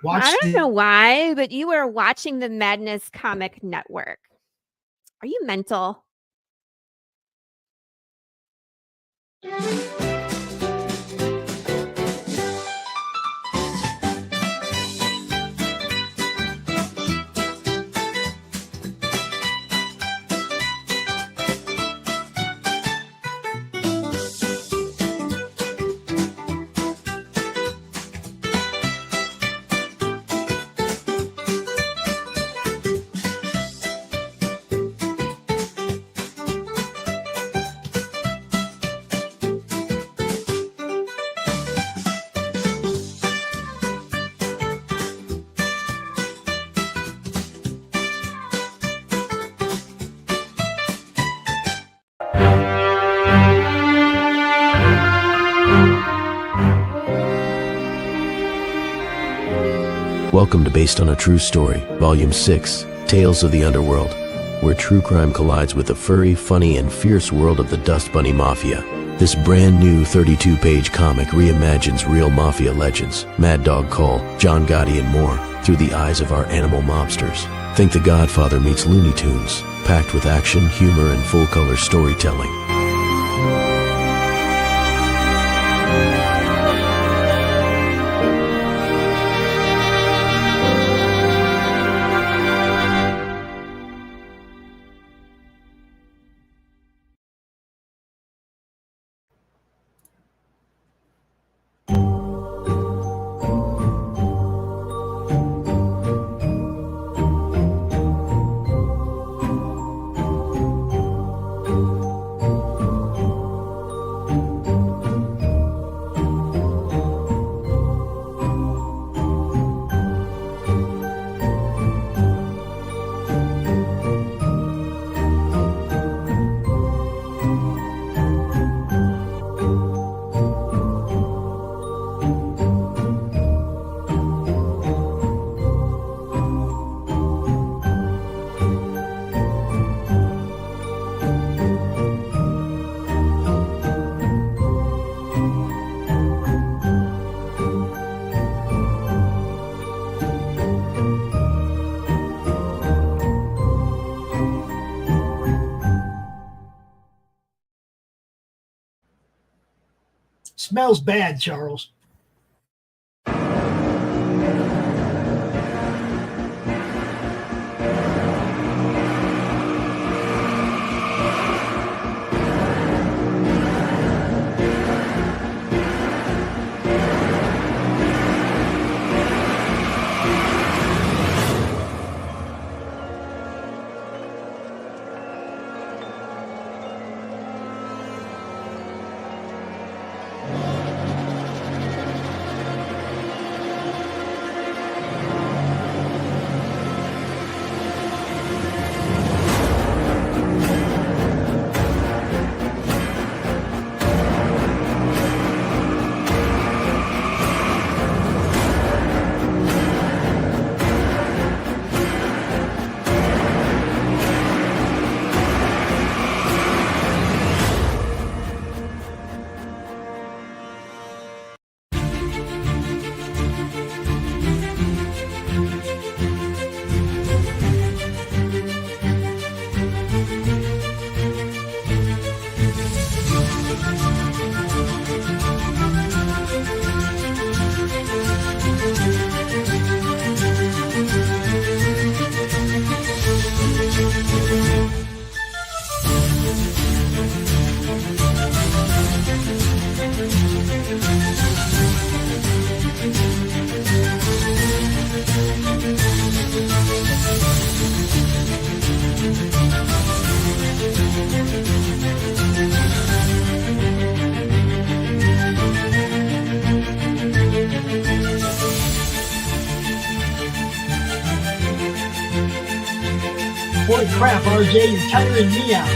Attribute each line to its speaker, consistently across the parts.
Speaker 1: I
Speaker 2: Watched
Speaker 1: don't know
Speaker 2: it.
Speaker 1: why, but you were watching the Madness Comic Network. Are you mental?
Speaker 3: Welcome to Based on a True Story, Volume 6, Tales of the Underworld, where true crime collides with the furry, funny, and fierce world of the Dust Bunny Mafia. This brand new 32-page comic reimagines real mafia legends, Mad Dog Cole, John Gotti, and more, through the eyes of our animal mobsters. Think The Godfather meets Looney Tunes, packed with action, humor, and full-color storytelling.
Speaker 2: Smells bad, Charles. Holy crap, RJ, you're tiring me out.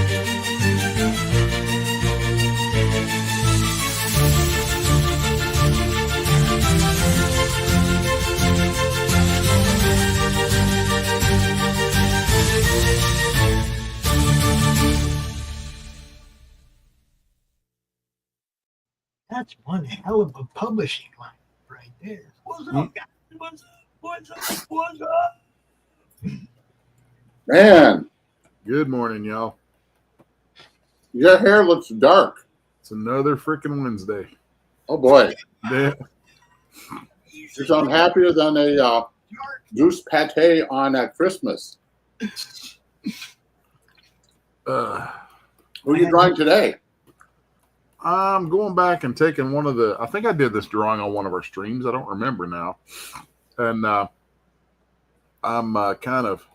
Speaker 2: That's one hell of a publishing line right there. What's up, guys? What's up? What's up? What's up?
Speaker 4: Man,
Speaker 5: Good morning, y'all.
Speaker 4: your hair looks dark.
Speaker 5: It's another freaking Wednesday.
Speaker 4: Oh boy,
Speaker 5: Yeah.
Speaker 4: you sound happier than a goose pate on Christmas. Who are you drawing today?
Speaker 5: I'm going back and taking one of the. I think I did this drawing on one of our streams. I don't remember now, and I'm kind of.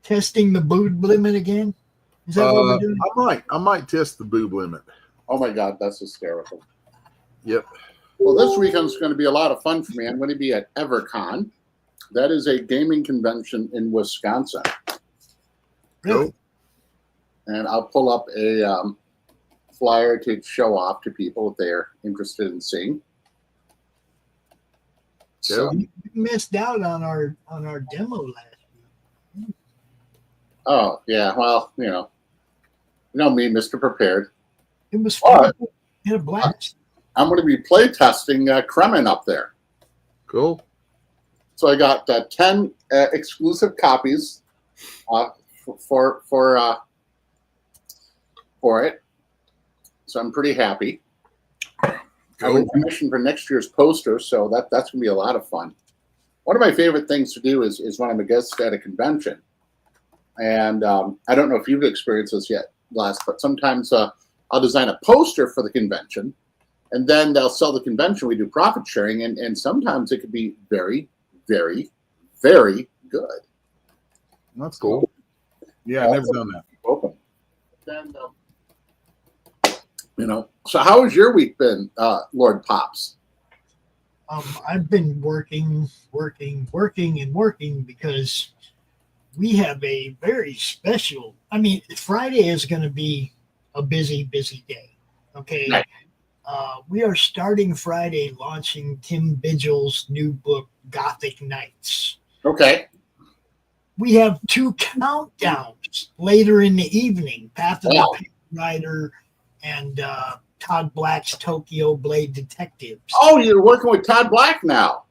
Speaker 2: Testing the boob limit again? Is that what we're doing?
Speaker 5: I might test the boob limit.
Speaker 4: Oh my God, that's hysterical.
Speaker 5: Yep.
Speaker 4: Well, this weekend's going to be a lot of fun for me. I'm going to be at EverCon. That is a gaming convention in Wisconsin.
Speaker 2: Really?
Speaker 4: And I'll pull up a flyer to show off to people if they're interested in seeing. So,
Speaker 2: You missed out on our demo last week.
Speaker 4: oh yeah, well, you know me, Mr. Prepared.
Speaker 2: It was
Speaker 4: All
Speaker 2: fun. We had a blast.
Speaker 4: I'm going to be play testing Kremen up there.
Speaker 5: Cool.
Speaker 4: So I got 10 exclusive copies for it. So I'm pretty happy. I was commissioned for next year's poster, so that's going to be a lot of fun. One of my favorite things to do is when I'm a guest at a convention. And I don't know if you've experienced this yet, Les, but sometimes I'll design a poster for the convention, and then they'll sell the convention. We do profit sharing, and sometimes it could be very, very, very good.
Speaker 5: That's cool. Yeah, I've never done that.
Speaker 4: Open. Then, so how has your week been, Lord Pops?
Speaker 2: I've been working because we have a very special. I mean, Friday is going to be a busy day. Okay.
Speaker 4: Right.
Speaker 2: We are starting Friday launching Tim Vigil's new book, Gothic Knights.
Speaker 4: Okay.
Speaker 2: We have 2 countdowns later in the evening, Path of the Pale Rider and Todd Black's Tokyo Blade Detectives.
Speaker 4: Oh, you're working with Todd Black now.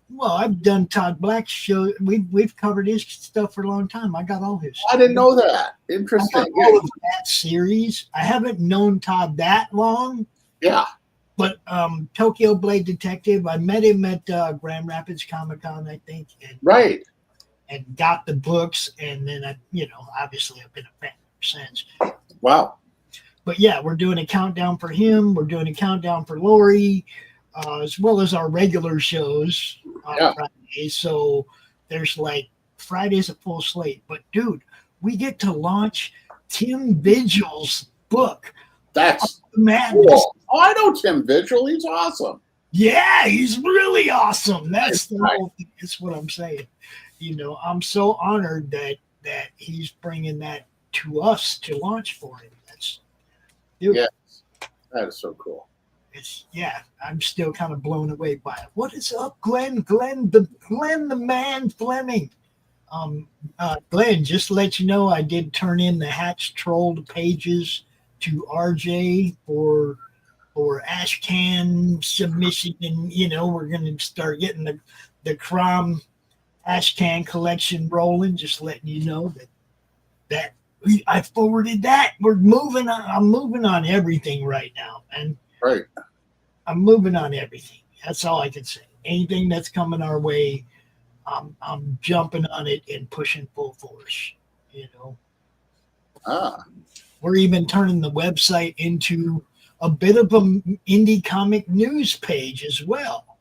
Speaker 2: Well, I've done Todd Black's show. We've covered his stuff for a long time. I got all his stuff.
Speaker 4: I didn't know that.
Speaker 2: I
Speaker 4: Interesting.
Speaker 2: got all of that series. I haven't known Todd that long.
Speaker 4: Yeah.
Speaker 2: But Tokyo Blade Detective, I met him at Grand Rapids Comic Con, I think, and
Speaker 4: Right.
Speaker 2: and got the books, and then obviously I've been a fan ever since.
Speaker 4: Wow.
Speaker 2: But yeah, we're doing a countdown for him. We're doing a countdown for Lori, as well as our regular shows on Fridays. So there's Friday's a full slate. But dude, we get to launch Tim Vigil's book.
Speaker 4: That's
Speaker 2: Madness.
Speaker 4: cool. Oh, I know Tim Vigil. He's awesome.
Speaker 2: Yeah, he's really awesome. That's the whole thing. That's what I'm saying. I'm so honored that he's bringing that to us to launch for him. Dude,
Speaker 4: Yes. That is so cool.
Speaker 2: I'm still kind of blown away by it. What is up, Glenn? Glenn the man Fleming. Glenn, just to let you know, I did turn in the Hatch Trolled pages to RJ for Ashcan submission, and we're going to start getting the Crom Ashcan collection rolling. Just letting you know that I forwarded that. We're moving on. I'm moving on everything right now, and
Speaker 4: Right.
Speaker 2: I'm moving on everything. That's all I can say. Anything that's coming our way, I'm jumping on it and pushing full force. We're even turning the website into a bit of an indie comic news page as well.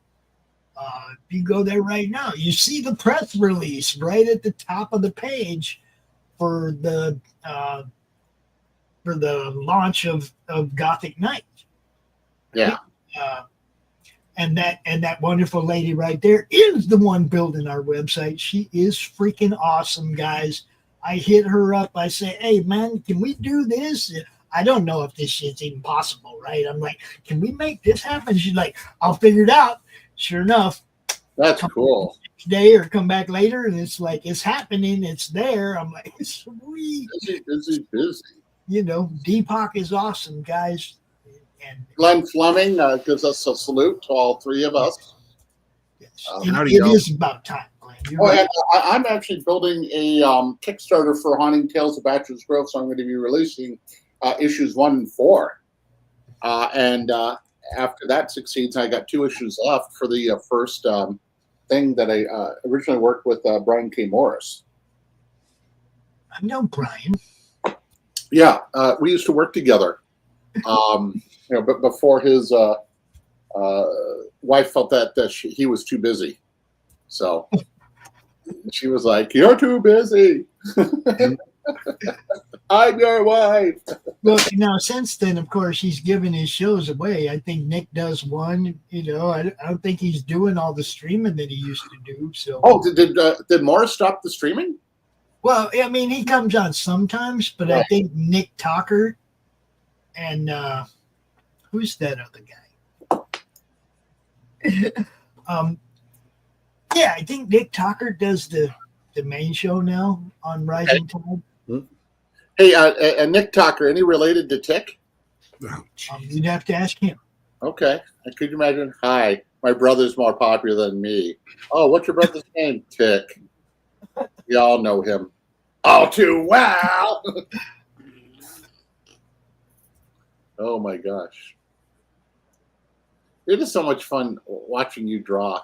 Speaker 2: If you go there right now, you see the press release right at the top of the page for the launch of Gothic Knight.
Speaker 4: Yeah.
Speaker 2: And that wonderful lady right there is the one building our website. She is freaking awesome, guys. I hit her up. I say, hey, man, can we do this? I don't know if this shit's even possible, right? I'm like, can we make this happen? She's like, I'll figure it out. Sure enough.
Speaker 4: That's cool.
Speaker 2: Next day or come back later, and it's like, it's happening. It's there. I'm like, sweet.
Speaker 4: Busy.
Speaker 2: Deepak is awesome, guys. And
Speaker 4: Glenn Fleming gives us a salute to all 3 of us.
Speaker 2: yes. It is about time, Glenn. You're right.
Speaker 4: And I'm actually building a Kickstarter for Haunting Tales of Bachelor's Grove, so I'm going to be releasing issues 1 and 4. And after that succeeds, I got 2 issues left for the first thing that I originally worked with Brian K. Morris.
Speaker 2: I know Brian.
Speaker 4: Yeah, we used to work together. But before his wife felt that he was too busy, so she was like, "You're too busy. I'm your wife."
Speaker 2: Well, now since then, of course, he's given his shows away. I think Nick does one. I don't think he's doing all the streaming that he used to do. So,
Speaker 4: did Morris stop the streaming?
Speaker 2: Well, I mean, he comes on sometimes, but right. I think Nick Talker and who's that other guy? Yeah, I think Nick Talker does the main show now on Rising Tide.
Speaker 4: Hey, and Nick Talker, any related to Tick?
Speaker 2: You'd have to ask him.
Speaker 4: Okay. Could you imagine? Hi, my brother's more popular than me. Oh, what's your brother's name? Tick. We all know him all too well. Oh my gosh. It is so much fun watching you draw.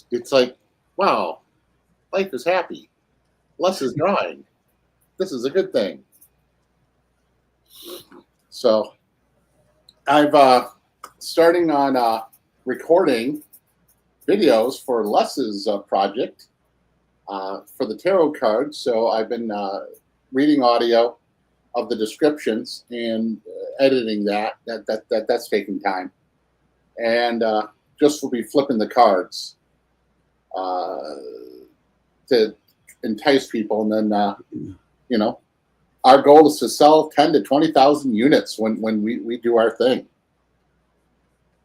Speaker 4: It's like, wow, life is happy. Les is drawing. This is a good thing. So I've starting on recording videos for Les's project for the tarot cards. So I've been reading audio of the descriptions and editing that's taking time, and just will be flipping the cards to entice people, and then our goal is to sell 10 to 20,000 units when we do our thing.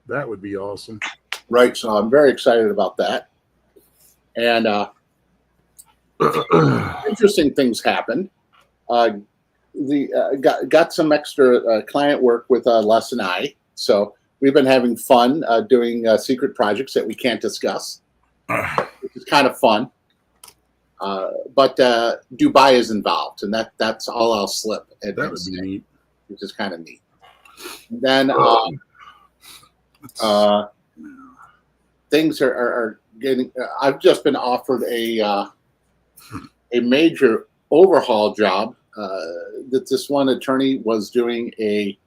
Speaker 5: That would be awesome.
Speaker 4: Right, so I'm very excited about that. And interesting things happened. Got some extra client work with Les and I. So we've been having fun doing secret projects that we can't discuss, which is kind of fun. But Dubai is involved, and that's all I'll slip.
Speaker 5: That would be neat.
Speaker 4: Which is kind of neat. And then things are getting. I've just been offered a major overhaul job. That this one attorney was doing a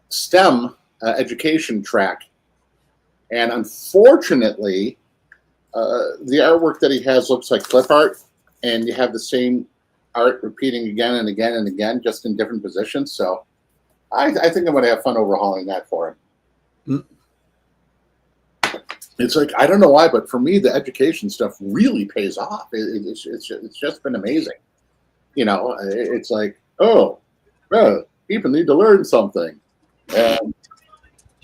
Speaker 4: STEM education track, and unfortunately, the artwork that he has looks like clip art, and you have the same art repeating again and again and again, just in different positions. So I think I'm going to have fun overhauling that for him. It's like, I don't know why, but for me, the education stuff really pays off. It's just been amazing. It's like, oh, well, people need to learn something. And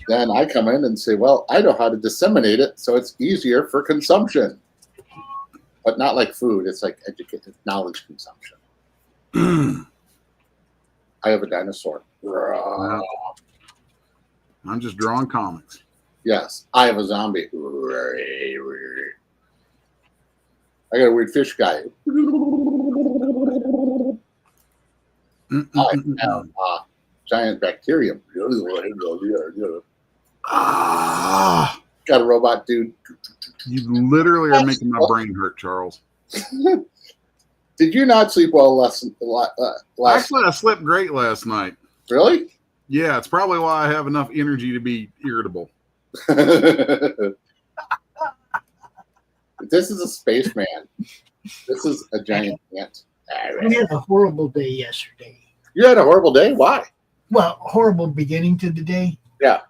Speaker 4: then I come in and say, well, I know how to disseminate it so it's easier for consumption. But not like food. It's like knowledge consumption. I have a dinosaur.
Speaker 5: I'm just drawing comics.
Speaker 4: Yes, I have a zombie. I got a weird fish guy. I have giant bacterium. Got a robot dude.
Speaker 5: You literally are making my brain hurt, Charles.
Speaker 4: Did you not sleep well last
Speaker 5: Actually, I slept great last night.
Speaker 4: Really?
Speaker 5: Yeah, it's probably why I have enough energy to be irritable.
Speaker 4: This is a spaceman. This is a giant ant.
Speaker 2: We had a horrible day yesterday.
Speaker 4: You had a horrible day? Why?
Speaker 2: Well, horrible beginning to the day.
Speaker 4: Yeah.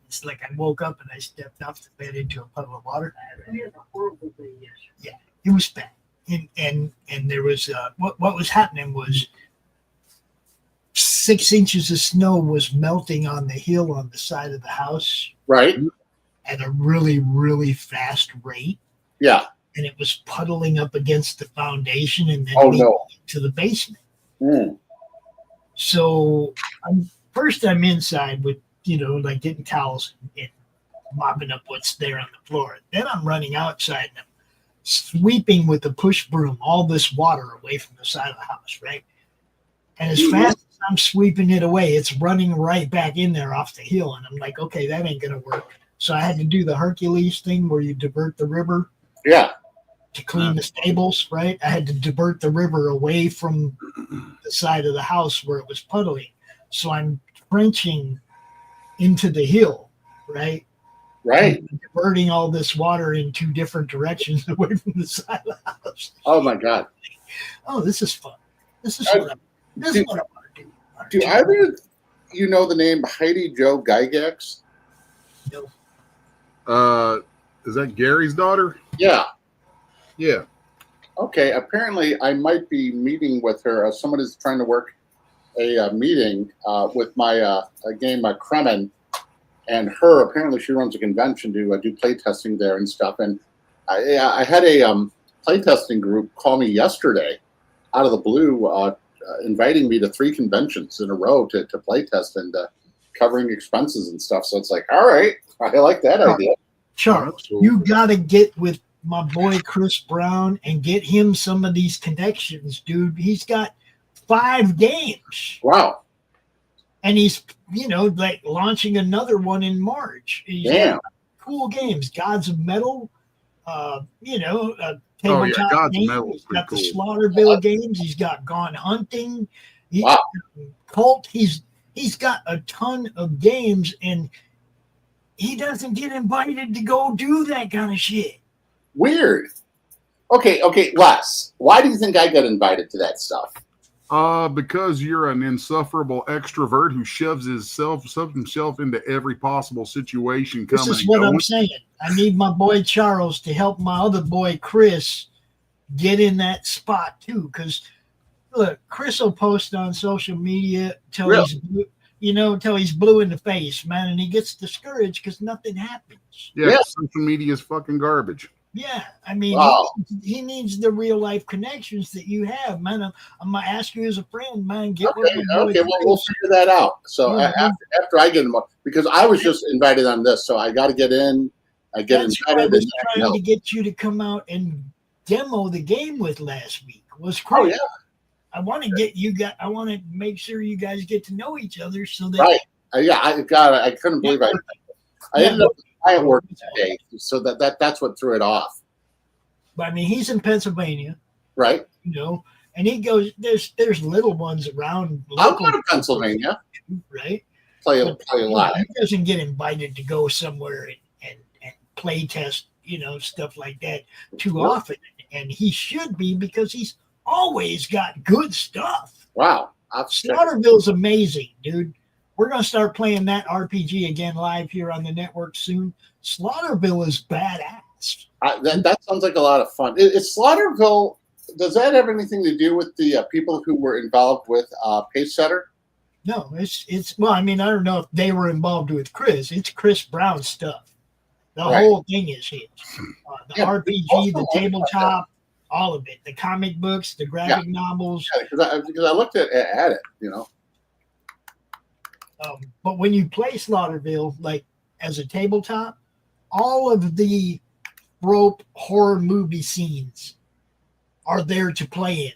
Speaker 2: It's like I woke up and I stepped off the bed into a puddle of water. We had a horrible day yesterday. Yeah, it was bad. And there was what was happening was 6 inches of snow was melting on the hill on the side of the house.
Speaker 4: Right.
Speaker 2: At a really, really fast rate.
Speaker 4: Yeah.
Speaker 2: And it was puddling up against the foundation and then to the basement. So I'm inside with, like getting towels and mopping up what's there on the floor. Then I'm running outside and I'm sweeping with the push broom all this water away from the side of the house, right? And as fast as I'm sweeping it away, it's running right back in there off the hill. And I'm like, okay, that ain't going to work. So I had to do the Hercules thing where you divert the river.
Speaker 4: Yeah.
Speaker 2: To clean the stables, right? I had to divert the river away from the side of the house where it was puddling. So I'm trenching into the hill, right?
Speaker 4: Right.
Speaker 2: And diverting all this water in two different directions away from the side of the house.
Speaker 4: Oh my God.
Speaker 2: Oh, this is fun. This is what I want to do.
Speaker 4: Do either of you know the name Heidi Jo Gygax?
Speaker 2: No.
Speaker 5: Is that Gary's daughter?
Speaker 4: Yeah.
Speaker 5: Yeah.
Speaker 4: Okay. Apparently, I might be meeting with her. Someone is trying to work a meeting with my game, Kremen, and her. Apparently, she runs a convention to do play testing there and stuff. And I had a play testing group call me yesterday out of the blue, inviting me to 3 conventions in a row to play test and covering expenses and stuff. So it's like, all right, I like that idea.
Speaker 2: Charles, you got to get with my boy Chris Brown and get him some of these connections, dude. He's got 5 games.
Speaker 4: Wow.
Speaker 2: And he's, like launching another one in March.
Speaker 4: Damn.
Speaker 2: Cool games. Gods of Metal, tabletop
Speaker 5: Gods of
Speaker 2: games.
Speaker 5: Metal
Speaker 2: He's
Speaker 5: is
Speaker 2: got
Speaker 5: pretty
Speaker 2: the
Speaker 5: cool.
Speaker 2: Slaughterville games. He's got Gone Hunting.
Speaker 4: Wow.
Speaker 2: Cult. He's got a ton of games, and he doesn't get invited to go do that kind of shit.
Speaker 4: Weird. Okay, Les, why do you think I got invited to that stuff?
Speaker 5: Because you're an insufferable extrovert who shoves himself into every possible situation.
Speaker 2: This is what I'm saying. I need my boy Charles to help my other boy Chris get in that spot too. Because look, Chris will post on social media till he's blue in the face, man, and he gets discouraged because nothing happens.
Speaker 5: Yeah, social media is fucking garbage.
Speaker 2: Yeah, I mean,
Speaker 4: Wow.
Speaker 2: he needs the real life connections that you have, man. I'm gonna ask you as a friend, man. Get with my boy
Speaker 4: Okay, well, we'll figure that out. So after I get him, because I was just invited on this, so I got to get in. I get
Speaker 2: That's
Speaker 4: invited.
Speaker 2: what I was trying to get you to come out and demo the game with last week. Was Chris.
Speaker 4: Oh yeah.
Speaker 2: I want to get you guys. I want to make sure you guys get to know each other, so that
Speaker 4: Right. I couldn't believe I ended up at work today, so that's what threw it off.
Speaker 2: But I mean, he's in Pennsylvania,
Speaker 4: Right.
Speaker 2: and he goes. There's little ones around.
Speaker 4: I'll go to Pennsylvania.
Speaker 2: Right.
Speaker 4: Play a lot.
Speaker 2: He doesn't get invited to go somewhere and play test, stuff like that too often, and he should be because he's always got good stuff.
Speaker 4: Wow.
Speaker 2: Slaughterville's amazing, dude. We're going to start playing that RPG again live here on the network soon. Slaughterville is badass.
Speaker 4: That sounds like a lot of fun. Is Slaughterville, does that have anything to do with the people who were involved with Pacesetter?
Speaker 2: No, it's well, I mean, I don't know if they were involved with Chris. It's Chris Brown's stuff. The whole thing is his. The RPG, the tabletop, all of it. The comic books, the graphic novels.
Speaker 4: Yeah, because I looked at it,
Speaker 2: But when you play Slaughterville, like as a tabletop, all of the rope horror movie scenes are there to play in,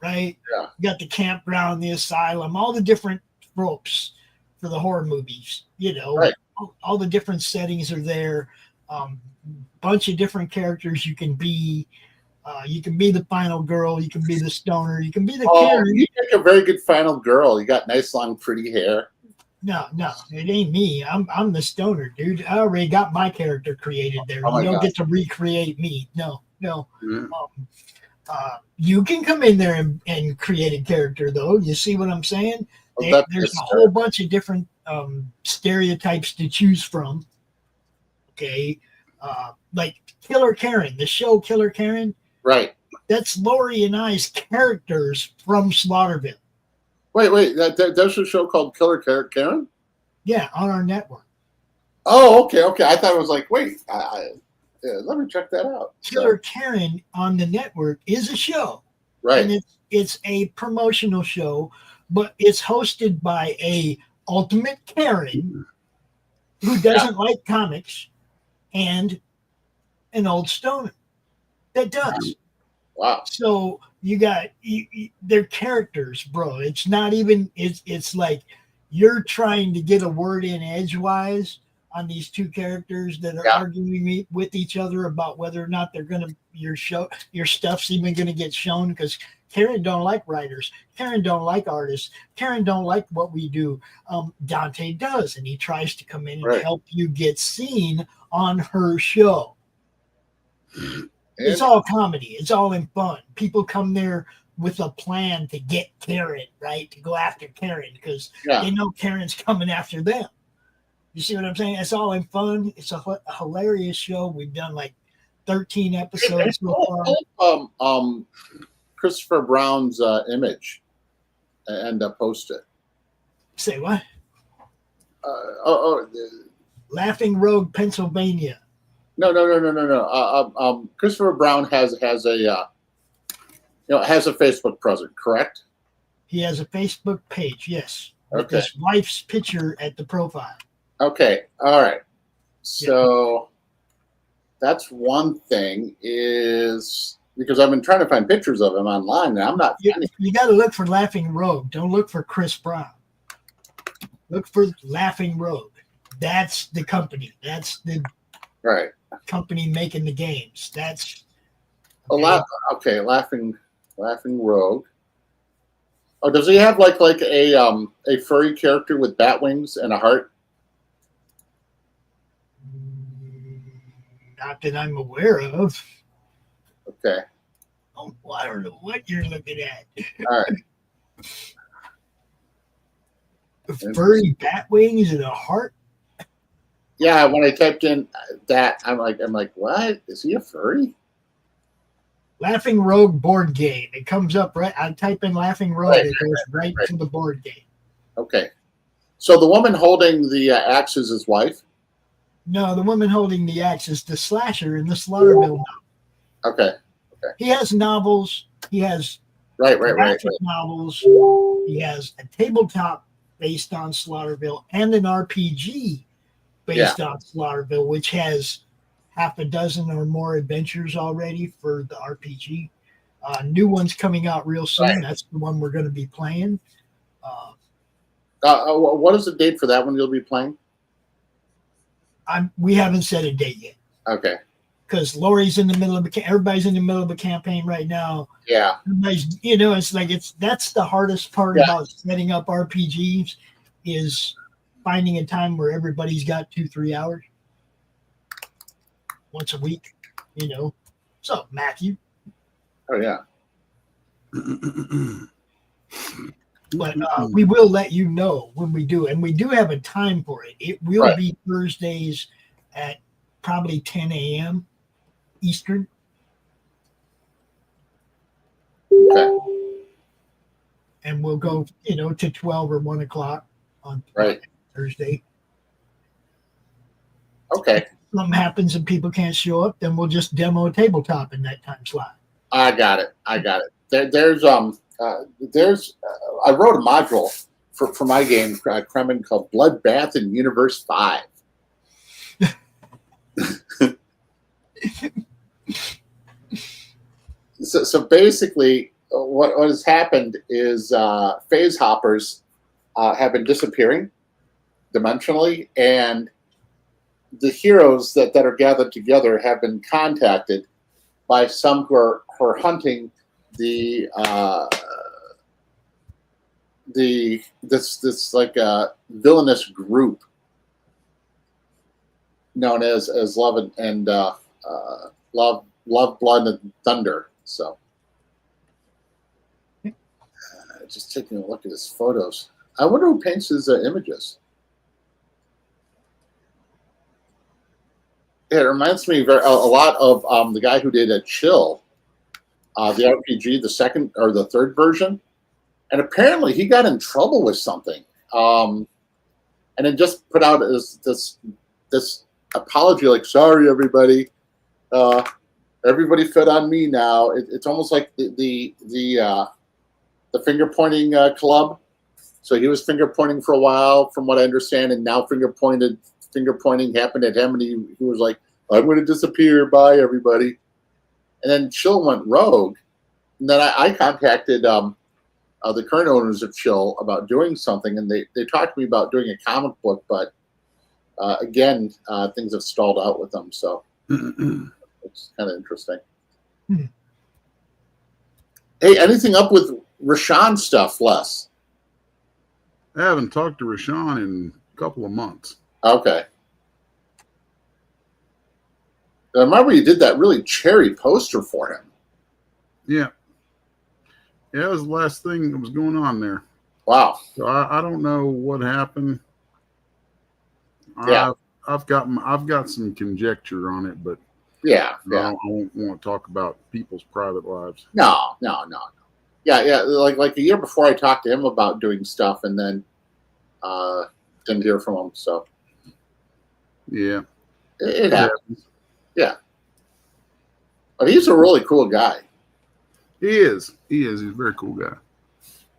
Speaker 2: right?
Speaker 4: Yeah.
Speaker 2: You got the campground, the asylum, all the different tropes for the horror movies,
Speaker 4: Right.
Speaker 2: all the different settings are there. Bunch of different characters you can be. You can be the final girl. You can be the stoner. You can be the Karen.
Speaker 4: You make a very good final girl. You got nice, long, pretty hair.
Speaker 2: No, it ain't me. I'm the stoner, dude. I already got my character created there. You don't get to recreate me. No.
Speaker 4: Mm-hmm.
Speaker 2: You can come in there and create a character, though. You see what I'm saying?
Speaker 4: Well,
Speaker 2: There's a whole bunch of different stereotypes to choose from. Okay, like Killer Karen, the show Killer Karen.
Speaker 4: Right.
Speaker 2: That's Lori and I's characters from Slaughterville.
Speaker 4: Wait. There's a show called Killer Karen?
Speaker 2: Yeah, on our network.
Speaker 4: Oh, okay. I thought it was like, wait, let me check that out.
Speaker 2: Killer Karen on the network is a show.
Speaker 4: Right.
Speaker 2: And it's a promotional show, but it's hosted by a ultimate Karen who doesn't like comics and an old stoner that does.
Speaker 4: Wow.
Speaker 2: So you got they're characters, bro. It's not even it's like you're trying to get a word in edgewise on these two characters that are arguing with each other about whether or not they're gonna your stuff's even gonna get shown, because Karen don't like writers, Karen don't like artists, Karen don't like what we do. Dante does, and he tries to come in and help you get seen on her show. It's all comedy. It's all in fun. People come there with a plan to get Karen, right? To go after Karen because they know Karen's coming after them. You see what I'm saying? It's all in fun. It's a hilarious show. We've done like 13 episodes so
Speaker 4: far. Christopher Brown's image and post it.
Speaker 2: Say what? Laughing Rogue, Pennsylvania.
Speaker 4: No. Christopher Brown has a Facebook presence, correct?
Speaker 2: He has a Facebook page, yes.
Speaker 4: Okay.
Speaker 2: With his wife's picture at the profile.
Speaker 4: Okay. All right. So that's one thing, is because I've been trying to find pictures of him online, and I'm not.
Speaker 2: You got to look for Laughing Rogue. Don't look for Chris Brown. Look for Laughing Rogue. That's the company. That's the company making the games. That's
Speaker 4: Laughing Rogue. Oh, does he have like a furry character with bat wings and a heart?
Speaker 2: Not that I'm aware of.
Speaker 4: Okay.
Speaker 2: Oh, I don't know what you're looking at.
Speaker 4: All right.
Speaker 2: Furry bat wings and a heart.
Speaker 4: Yeah, when I typed in that, I'm like, what? Is he a furry?
Speaker 2: Laughing Rogue board game. It comes up right. I type in Laughing Rogue. It goes right to the board game.
Speaker 4: Okay. So the woman holding the axe is his wife?
Speaker 2: No, the woman holding the axe is the slasher in the Slaughterville novel.
Speaker 4: Okay.
Speaker 2: He has novels. He has graphic novels. He has a tabletop based on Slaughterville and an RPG based on Slaughterville, which has half a dozen or more adventures already for the RPG. New one's coming out real soon. That's the one we're going to be playing.
Speaker 4: What is the date for that one you'll be playing?
Speaker 2: We haven't set a date yet.
Speaker 4: Okay.
Speaker 2: Because Lori's in the middle of everybody's in the middle of a campaign right now.
Speaker 4: Yeah.
Speaker 2: Everybody's, it's like that's the hardest part about setting up RPGs is finding a time where everybody's got 2-3 hours once a week. What's up, Matthew?
Speaker 4: Oh yeah.
Speaker 2: But we will let you know when we do, and we do have a time for it. It will be Thursdays at probably 10 a.m. Eastern.
Speaker 4: Okay.
Speaker 2: And we'll go, to 12 or 1 o'clock on Thursday.
Speaker 4: Okay.
Speaker 2: If something happens and people can't show up, then we'll just demo a tabletop in that time slot.
Speaker 4: I got it. There's I wrote a module for my game, Kremen, called Bloodbath in Universe 5. So basically, what has happened is phase hoppers have been disappearing dimensionally, and the heroes that are gathered together have been contacted by some who are hunting this like villainous group known as Love and Love, Blood, and Thunder. So, just taking a look at his photos. I wonder who paints his images. It reminds me a lot of the guy who did a Chill, the RPG, the second or the third version, and apparently he got in trouble with something, and then just put out this apology, like, sorry everybody, everybody fed on me now. It's almost like the finger pointing club. So he was finger pointing for a while, from what I understand, and now finger pointed finger pointing happened at him, and he was like, "I'm going to disappear. Bye, everybody." And then Chill went rogue, and then I contacted the current owners of Chill about doing something, and they talked to me about doing a comic book, but again, things have stalled out with them, so it's kind of interesting. Hey, anything up with Rashawn stuff, Les?
Speaker 5: I haven't talked to Rashawn in a couple of months.
Speaker 4: Okay. I remember you did that really cherry poster for him.
Speaker 5: Yeah. Yeah, that was the last thing that was going on there.
Speaker 4: Wow.
Speaker 5: So I don't know what happened.
Speaker 4: Yeah.
Speaker 5: I've got some conjecture on it, but
Speaker 4: Yeah.
Speaker 5: I don't want to talk about people's private lives.
Speaker 4: No. Yeah. Like a year before, I talked to him about doing stuff, and then didn't hear from him. So
Speaker 5: Yeah.
Speaker 4: it happens. Yeah. But he's a really cool guy.
Speaker 5: He is. He's a very cool guy.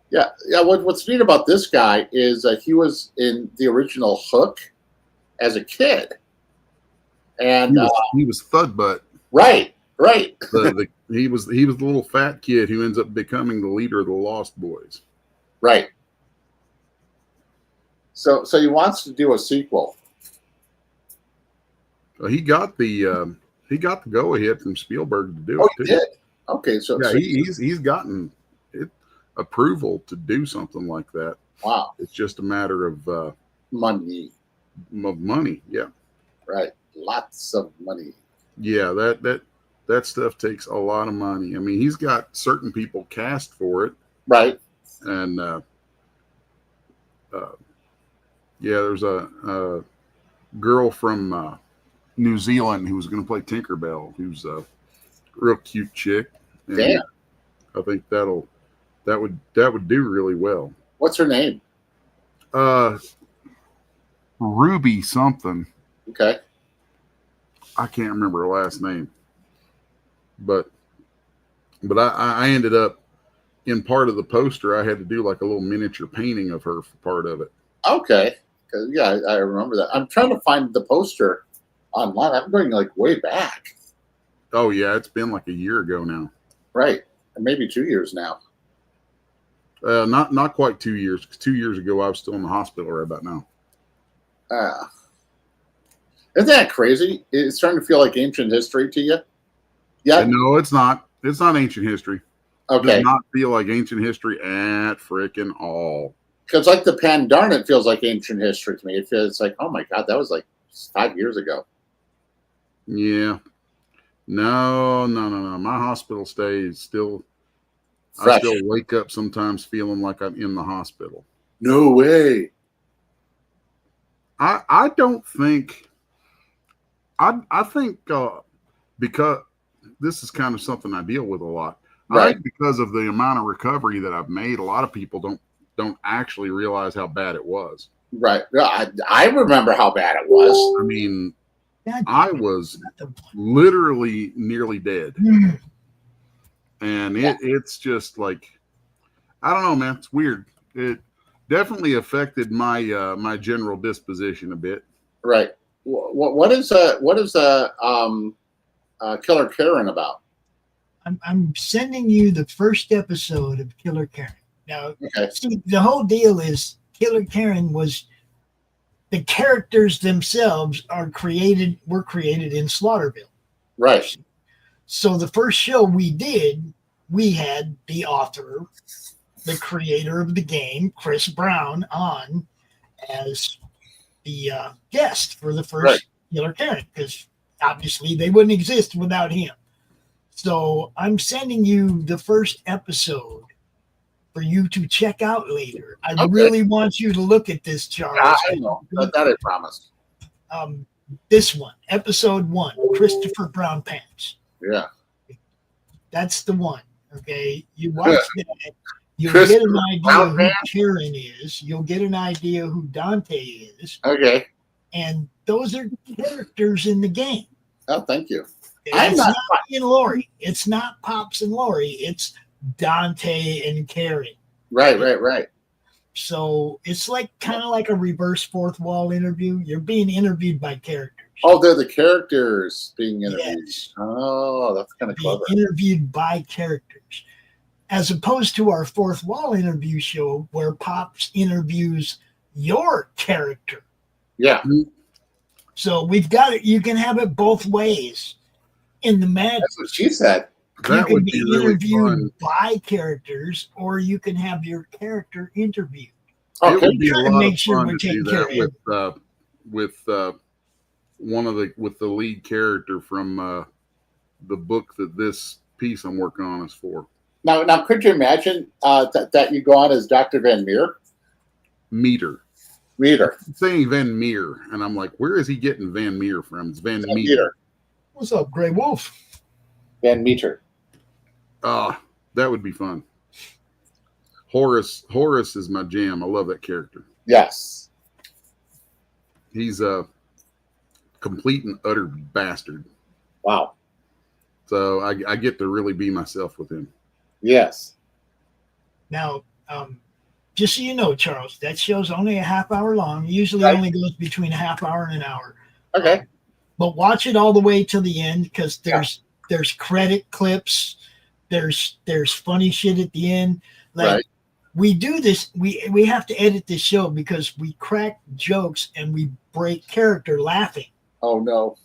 Speaker 4: Yeah. What's neat about this guy is he was in the original Hook as a kid, and
Speaker 5: he was Thud Butt.
Speaker 4: Right.
Speaker 5: He was the little fat kid who ends up becoming the leader of the Lost Boys.
Speaker 4: Right. So he wants to do a sequel.
Speaker 5: He got the go ahead from Spielberg to do
Speaker 4: Oh,
Speaker 5: it.
Speaker 4: he
Speaker 5: Too.
Speaker 4: did. Okay, so
Speaker 5: he's gotten approval to do something like that.
Speaker 4: Wow.
Speaker 5: It's just a matter of
Speaker 4: Money.
Speaker 5: money. Yeah.
Speaker 4: Right. Lots of money.
Speaker 5: Yeah, that stuff takes a lot of money. I mean, he's got certain people cast for it.
Speaker 4: Right.
Speaker 5: And there's a girl from New Zealand who was going to play Tinkerbell, who's a real cute chick. And
Speaker 4: Damn.
Speaker 5: I think that would do really well.
Speaker 4: What's her name?
Speaker 5: Ruby something.
Speaker 4: Okay.
Speaker 5: I can't remember her last name. But I ended up in part of the poster. I had to do like a little miniature painting of her for part of it.
Speaker 4: Okay. Yeah, I remember that. I'm trying to find the poster online. I'm going like way back.
Speaker 5: Oh yeah, it's been like a year ago now.
Speaker 4: Right. Maybe 2 years now.
Speaker 5: Not quite 2 years. 'Cause 2 years ago I was still in the hospital right about now.
Speaker 4: Isn't that crazy? It's starting to feel like ancient history to you. Yeah.
Speaker 5: No, it's not. It's not ancient history. It
Speaker 4: Okay.
Speaker 5: does not feel like ancient history at frickin' all.
Speaker 4: Because like the Pandarn, feels like ancient history to me. It feels like, oh my God, that was like 5 years ago.
Speaker 5: Yeah. No. My hospital stay is still.
Speaker 4: Fresh.
Speaker 5: I still wake up sometimes feeling like I'm in the hospital.
Speaker 4: No way.
Speaker 5: I don't think. I think because this is kind of something I deal with a lot.
Speaker 4: Right.
Speaker 5: I think because of the amount of recovery that I've made, a lot of people don't actually realize how bad it was.
Speaker 4: Right. I remember how bad it was.
Speaker 5: I mean,
Speaker 2: God,
Speaker 5: I was literally nearly dead. And it's just like, I don't know, man. It's weird. It definitely affected my my general disposition a bit.
Speaker 4: Right. What is Killer Karen about?
Speaker 2: I'm sending you the first episode of Killer Karen. Now,
Speaker 4: Okay.
Speaker 2: see, the whole deal is Killer Karen was the characters themselves were created in Slaughterville.
Speaker 4: Right.
Speaker 2: So the first show we did, we had the author, the creator of the game, Chris Brown, on as the guest for the first Killer Karen, because obviously they wouldn't exist without him. So I'm sending you the first episode for you to check out later. I really want you to look at this, Charles.
Speaker 4: I know. That I promised.
Speaker 2: This one, episode 1, Christopher Brown Pants.
Speaker 4: Yeah.
Speaker 2: That's the one. Okay. You watch that. You'll
Speaker 4: Christopher
Speaker 2: get an idea
Speaker 4: Brown
Speaker 2: who
Speaker 4: Pants?
Speaker 2: Karen is. You'll get an idea who Dante is.
Speaker 4: Okay.
Speaker 2: And those are characters in the game.
Speaker 4: Oh, thank you.
Speaker 2: It's not me and Lori. It's not Pops and Lori. It's Dante and Karen.
Speaker 4: Right.
Speaker 2: So it's like kind of like a reverse fourth wall interview. You're being interviewed by characters.
Speaker 4: Oh, they're the characters being interviewed.
Speaker 2: Yes.
Speaker 4: Oh, that's kind of
Speaker 2: Being
Speaker 4: clever.
Speaker 2: interviewed by characters. As opposed to our fourth wall interview show where Pops interviews your character.
Speaker 4: Yeah.
Speaker 2: So we've got it. You can have it both ways. In the Mad,
Speaker 4: That's what she said.
Speaker 2: you
Speaker 5: That
Speaker 2: can
Speaker 5: would
Speaker 2: be
Speaker 5: be really
Speaker 2: interviewed
Speaker 5: fun.
Speaker 2: by characters, or you can have your character interviewed.
Speaker 5: It
Speaker 4: Okay.
Speaker 5: would be a
Speaker 2: Trying to
Speaker 5: lot
Speaker 2: make
Speaker 5: of
Speaker 2: sure
Speaker 5: fun
Speaker 2: we're
Speaker 5: to do
Speaker 2: taking care
Speaker 5: that with the lead character from the book that this piece I'm working on is for.
Speaker 4: Now, could you imagine that you go on as Dr. Van Meer?
Speaker 5: Meter.
Speaker 4: Reader.
Speaker 5: Saying Van Meer, and I'm like, where is he getting Van Meer from? It's Van Meter.
Speaker 4: Meter.
Speaker 2: What's up, Gray Wolf?
Speaker 4: Van Meter.
Speaker 5: Ah, that would be fun. Horace is my jam. I love that character.
Speaker 4: Yes.
Speaker 5: He's a complete and utter bastard.
Speaker 4: Wow.
Speaker 5: So I get to really be myself with him.
Speaker 4: Yes.
Speaker 2: Now, just so you know, Charles, that show's only a half hour long. Usually
Speaker 4: Right.
Speaker 2: only goes between a half hour and an hour.
Speaker 4: Okay.
Speaker 2: But watch it all the way to the end because there's credit clips, there's funny shit at the end. Like
Speaker 4: Right.
Speaker 2: we do this, we have to edit this show because we crack jokes and we break character laughing.
Speaker 4: Oh no.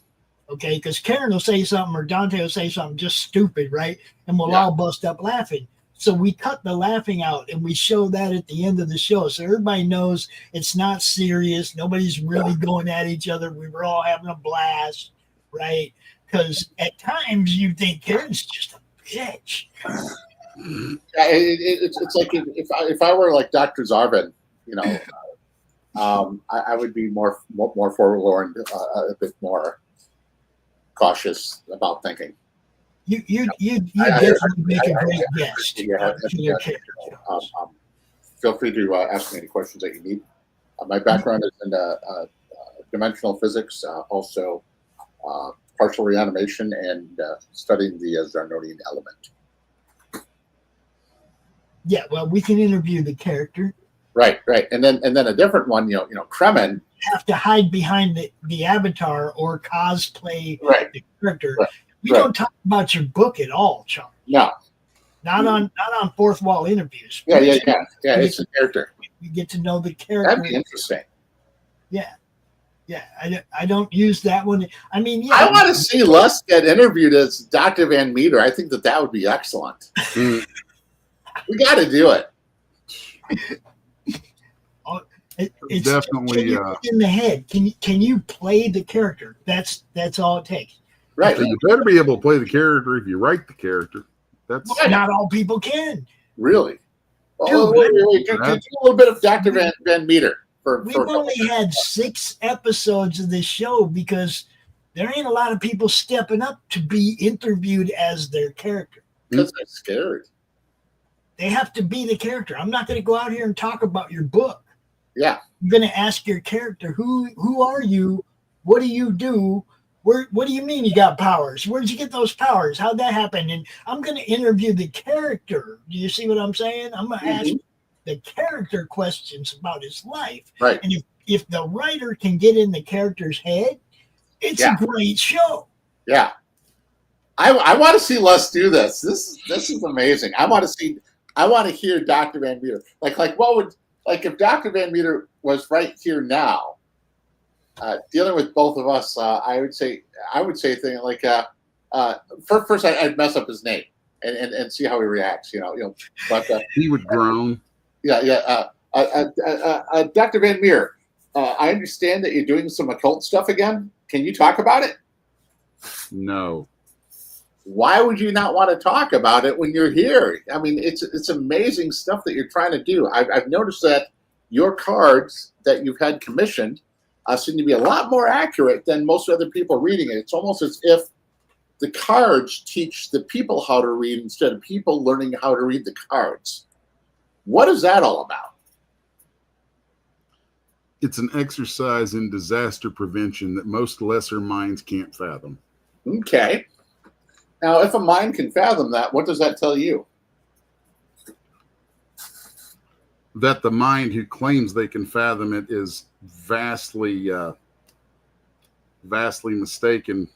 Speaker 2: Okay, because Karen will say something or Dante will say something just stupid, right? And we'll
Speaker 4: Yeah.
Speaker 2: all bust up laughing. So we cut the laughing out and we show that at the end of the show. So everybody knows it's not serious. Nobody's really going at each other. We were all having a blast, right? Because at times you think Karen's just a bitch.
Speaker 4: Yeah, it's like if I were like Dr. Zarvin, you know, I would be more forlorn, a bit more cautious about thinking.
Speaker 2: You
Speaker 4: I-
Speaker 2: definitely make a great guest.
Speaker 4: Yeah,
Speaker 2: for your character.
Speaker 4: Feel free to ask me any questions that you need. My background is in dimensional physics, also partial reanimation, and studying the Zarnonian element.
Speaker 2: Yeah, well, we can interview the character.
Speaker 4: Right, and then a different one, you know, Kremen.
Speaker 2: Have to hide behind the avatar or cosplay
Speaker 4: Right.
Speaker 2: the character.
Speaker 4: Right.
Speaker 2: We don't talk about your book at all, Charles.
Speaker 4: No.
Speaker 2: Not on fourth wall interviews.
Speaker 4: Yeah. It's a character.
Speaker 2: We get to know the
Speaker 4: That'd
Speaker 2: character.
Speaker 4: be interesting.
Speaker 2: Yeah. I don't use that one. I mean, yeah.
Speaker 4: I want to see Les get interviewed as Dr. Van Meter. I think that would be excellent.
Speaker 5: Mm.
Speaker 4: We got to do it.
Speaker 2: It's
Speaker 5: Definitely,
Speaker 2: can you get in the head. Can you play the character? That's all it takes.
Speaker 4: Right.
Speaker 5: So you better be able to play the character if you write the character. That's
Speaker 2: Not all people can.
Speaker 4: Really?
Speaker 2: Dude,
Speaker 4: Wait. Do a little bit of Dr. Van Meter.
Speaker 2: We've only had 6 episodes of this show because there ain't a lot of people stepping up to be interviewed as their character.
Speaker 4: Because I'm scared.
Speaker 2: They have to be the character. I'm not going to go out here and talk about your book.
Speaker 4: Yeah.
Speaker 2: I'm going to ask your character, who are you? What do you do? What do you mean you got powers? Where'd you get those powers? How'd that happen? And I'm going to interview the character. Do you see what I'm saying? I'm going to ask the character questions about his life.
Speaker 4: Right.
Speaker 2: And if the writer can get in the character's head, it's a great show.
Speaker 4: Yeah. I want to see Les do this. This is amazing. I want to hear Dr. Van Meter. Like if Dr. Van Meter was right here now, dealing with both of us, I would say a thing like first I'd mess up his name and see how he reacts, you know. But
Speaker 5: he would groan.
Speaker 4: Dr. Van Meer, I understand that you're doing some occult stuff again. Can you talk about it?
Speaker 5: No.
Speaker 4: Why would you not want to talk about it when you're here? I mean, it's amazing stuff that you're trying to do. I've noticed that your cards that you've had commissioned seem to be a lot more accurate than most other people reading it. It's almost as if the cards teach the people how to read instead of people learning how to read the cards. What is that all about?
Speaker 5: It's an exercise in disaster prevention that most lesser minds can't fathom.
Speaker 4: Okay. Now, if a mind can fathom that, what does that tell you?
Speaker 5: that the mind who claims they can fathom it is vastly mistaken,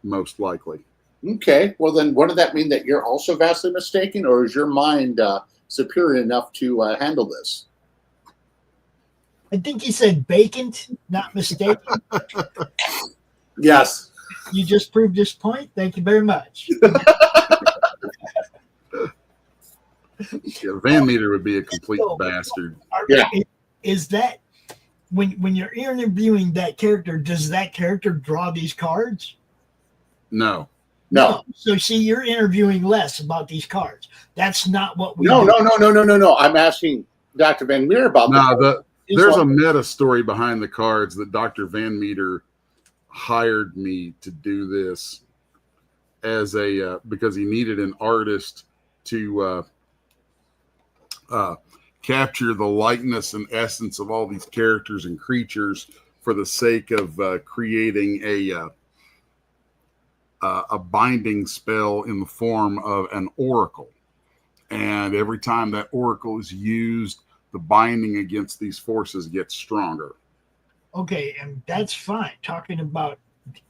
Speaker 5: most likely.
Speaker 4: Okay, well then, wouldn't that mean that you're also vastly mistaken, or is your mind superior enough to handle this?
Speaker 2: I think he said vacant, not mistaken.
Speaker 4: Yes.
Speaker 2: You just proved this point. Thank you very much.
Speaker 5: Yeah, Van Meter would be a complete bastard.
Speaker 4: Yeah.
Speaker 2: Is that when you're interviewing that character, does that character draw these cards?
Speaker 5: No.
Speaker 4: No.
Speaker 2: So see, you're interviewing Les about these cards. That's not what we
Speaker 4: No,
Speaker 2: do.
Speaker 4: no. I'm asking Dr. Van Meer about
Speaker 5: there's a meta story behind the cards that Dr. Van Meter hired me to do this as because he needed an artist to capture the likeness and essence of all these characters and creatures for the sake of creating a binding spell in the form of an oracle. And every time that oracle is used, the binding against these forces gets stronger.
Speaker 2: Okay, and that's fine. Talking about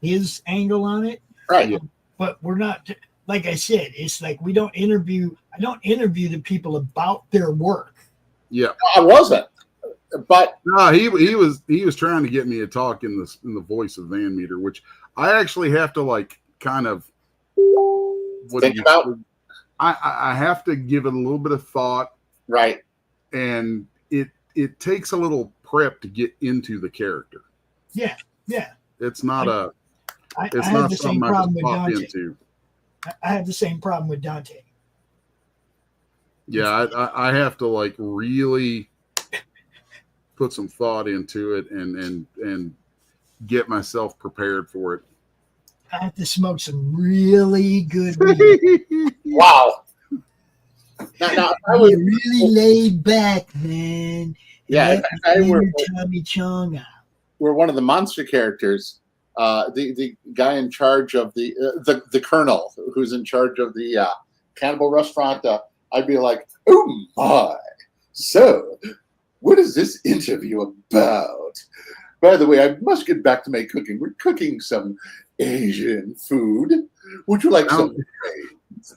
Speaker 2: his angle on it,
Speaker 4: right?
Speaker 2: But we're not. Like I said, it's like I don't interview the people about their work.
Speaker 5: Yeah,
Speaker 4: I wasn't. But
Speaker 5: no, he was trying to get me to talk in the voice of Van Meter, which I actually have to kind of
Speaker 4: think about.
Speaker 5: I have to give it a little bit of thought,
Speaker 4: right?
Speaker 5: And it takes a little prep to get into the character.
Speaker 2: Yeah.
Speaker 5: It's not
Speaker 2: I
Speaker 5: not
Speaker 2: have the same
Speaker 5: something I
Speaker 2: problem
Speaker 5: just
Speaker 2: with
Speaker 5: pop
Speaker 2: Dante.
Speaker 5: into.
Speaker 2: I have the same problem with Dante.
Speaker 5: Yeah, I have to really put some thought into it and get myself prepared for it.
Speaker 2: I have to smoke some really good weed.
Speaker 4: Wow. Now I was
Speaker 2: really laid back, man.
Speaker 4: Yeah,
Speaker 2: we're Tommy Chong out.
Speaker 4: We're one of the monster characters. The guy in charge of the colonel who's in charge of the cannibal restaurant. I'd be like, oh my! So, what is this interview about? By the way, I must get back to my cooking. We're cooking some Asian food. Would you like some?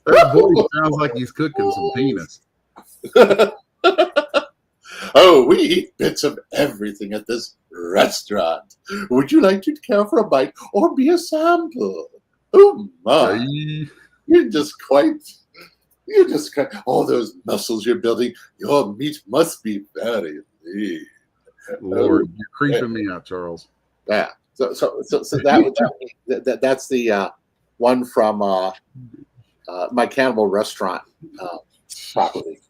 Speaker 5: That boy sounds like he's cooking some penis.
Speaker 4: Oh, we eat bits of everything at this restaurant. Would you like to care for a bite or be a sample? Oh my! You're just all those muscles you're building. Your meat must be very lean.
Speaker 5: Lord, you're creeping me out, Charles.
Speaker 4: Yeah. So that's the one from my cannibal restaurant property.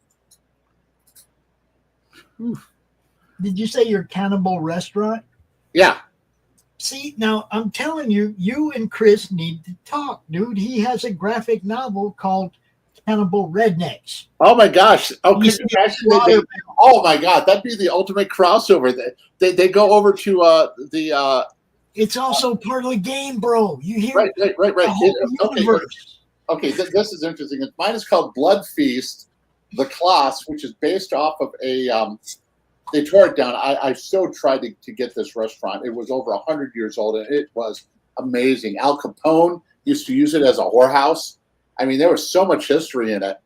Speaker 2: Did you say your cannibal restaurant?
Speaker 4: Yeah.
Speaker 2: See, now I'm telling you, you and Chris need to talk, dude. He has a graphic novel called Cannibal Rednecks.
Speaker 4: Oh my gosh! Oh, oh my God! That'd be the ultimate crossover. They go over to the.
Speaker 2: It's also part of the game, bro. You hear?
Speaker 4: Right. Okay. This is interesting. Mine is called Blood Feast, the Class, which is based off of a. They tore it down. I so tried to get this restaurant. It was over 100 years old, and it was amazing. Al Capone used to use it as a whorehouse. I mean, there was so much history in it,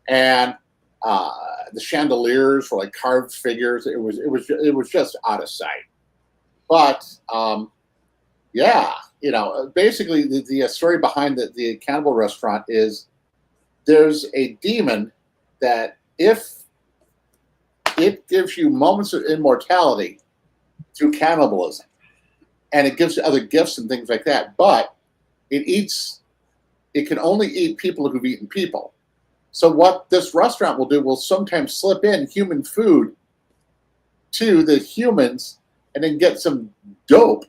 Speaker 4: and the chandeliers were like carved figures. It was just out of sight. But yeah, basically the story behind the cannibal restaurant is there's a demon that if it gives you moments of immortality through cannibalism, and it gives you other gifts and things like that, but it can only eat people who've eaten people. So what this restaurant will sometimes slip in human food to the humans and then get some dope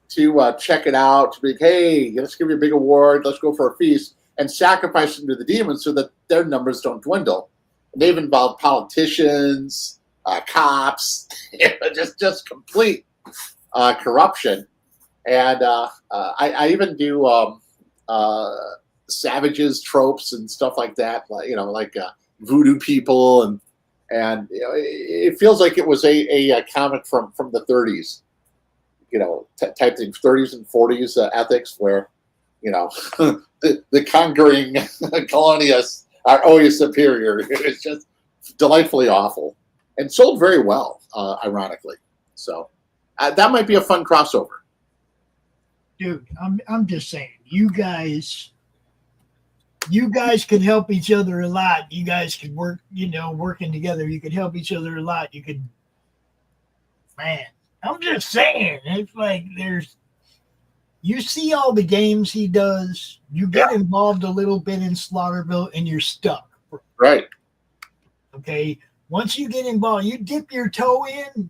Speaker 4: to check it out, to be like, hey, let's give you a big award, let's go for a feast, and sacrifice them to the demons so that their numbers don't dwindle. And they've involved politicians, cops, just complete corruption. And I even do savages tropes and stuff like that, like voodoo people and And it feels like it was a comic from the 30s, type thing, 30s and 40s ethics, where the conquering colonialists are always superior. It's just delightfully awful, and sold very well, ironically. So that might be a fun crossover.
Speaker 2: Dude, I'm just saying, you guys could help each other a lot. You guys could work, working together. You could help each other a lot. You could, man. I'm just saying, it's like you see all the games he does. You get involved a little bit in Slaughterville, and you're stuck.
Speaker 4: Right.
Speaker 2: Okay. Once you get involved, you dip your toe in.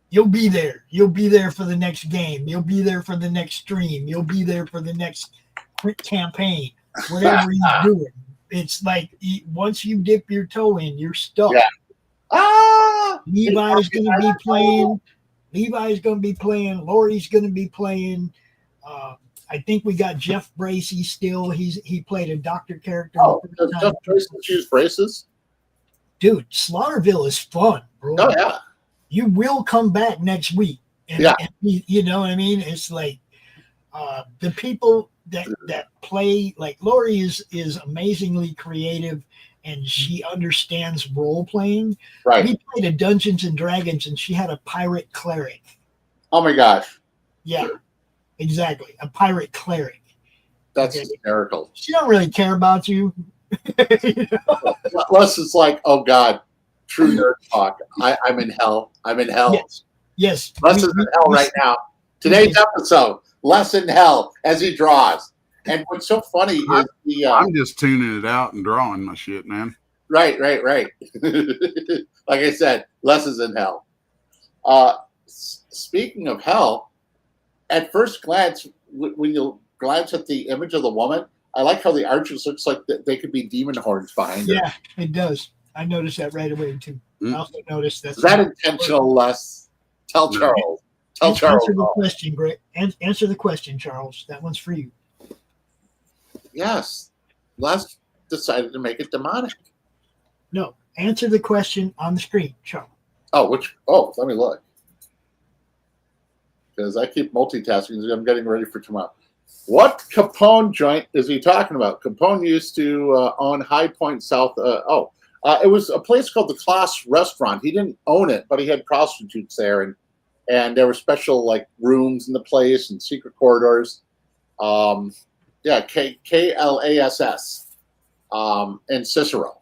Speaker 2: You'll be there. You'll be there for the next game. You'll be there for the next stream. You'll be there for the next campaign. Whatever he's doing, it's like once you dip your toe in, you're stuck. Yeah. Levi's going to be playing. Levi's going to be playing. Lori's going to be playing. I think we got Jeff Bracey still. He played a doctor character.
Speaker 4: Oh, does Jeff Bracey choose braces?
Speaker 2: Dude, Slaughterville is fun, bro.
Speaker 4: Oh yeah.
Speaker 2: You will come back next week. And you know what I mean? It's like the people that play, like Lori is amazingly creative, and she understands role playing.
Speaker 4: Right.
Speaker 2: We played a Dungeons and Dragons, and she had a pirate cleric.
Speaker 4: Oh my gosh.
Speaker 2: Yeah, exactly. A pirate cleric.
Speaker 4: That's hysterical.
Speaker 2: She don't really care about you.
Speaker 4: Unless it's like, oh God, true nerd talk. I'm in hell. I'm in hell.
Speaker 2: Yes.
Speaker 4: Les is in hell right now. Today's episode, Les in hell as he draws. And what's so funny is
Speaker 5: I'm just tuning it out and drawing my shit, man.
Speaker 4: Right. Like I said, Les is in hell. Speaking of hell, at first glance, when you glance at the image of the woman, I like how the arches looks like they could be demon horns behind her.
Speaker 2: Yeah, it does. I noticed that right away too. I also noticed that.
Speaker 4: Is that intentional, Les? Tell Charles. Tell Charles.
Speaker 2: Answer the question, Greg. Answer the question, Charles. That one's for you.
Speaker 4: Yes. Les decided to make it demonic.
Speaker 2: No. Answer the question on the screen, Charles.
Speaker 4: Let me look. Because I keep multitasking. I'm getting ready for tomorrow. What Capone joint is he talking about? Capone used to own High Point South. It was a place called the Kloss Restaurant. He didn't own it, but he had prostitutes there, and there were special like rooms in the place and secret corridors. KLASS and Cicero.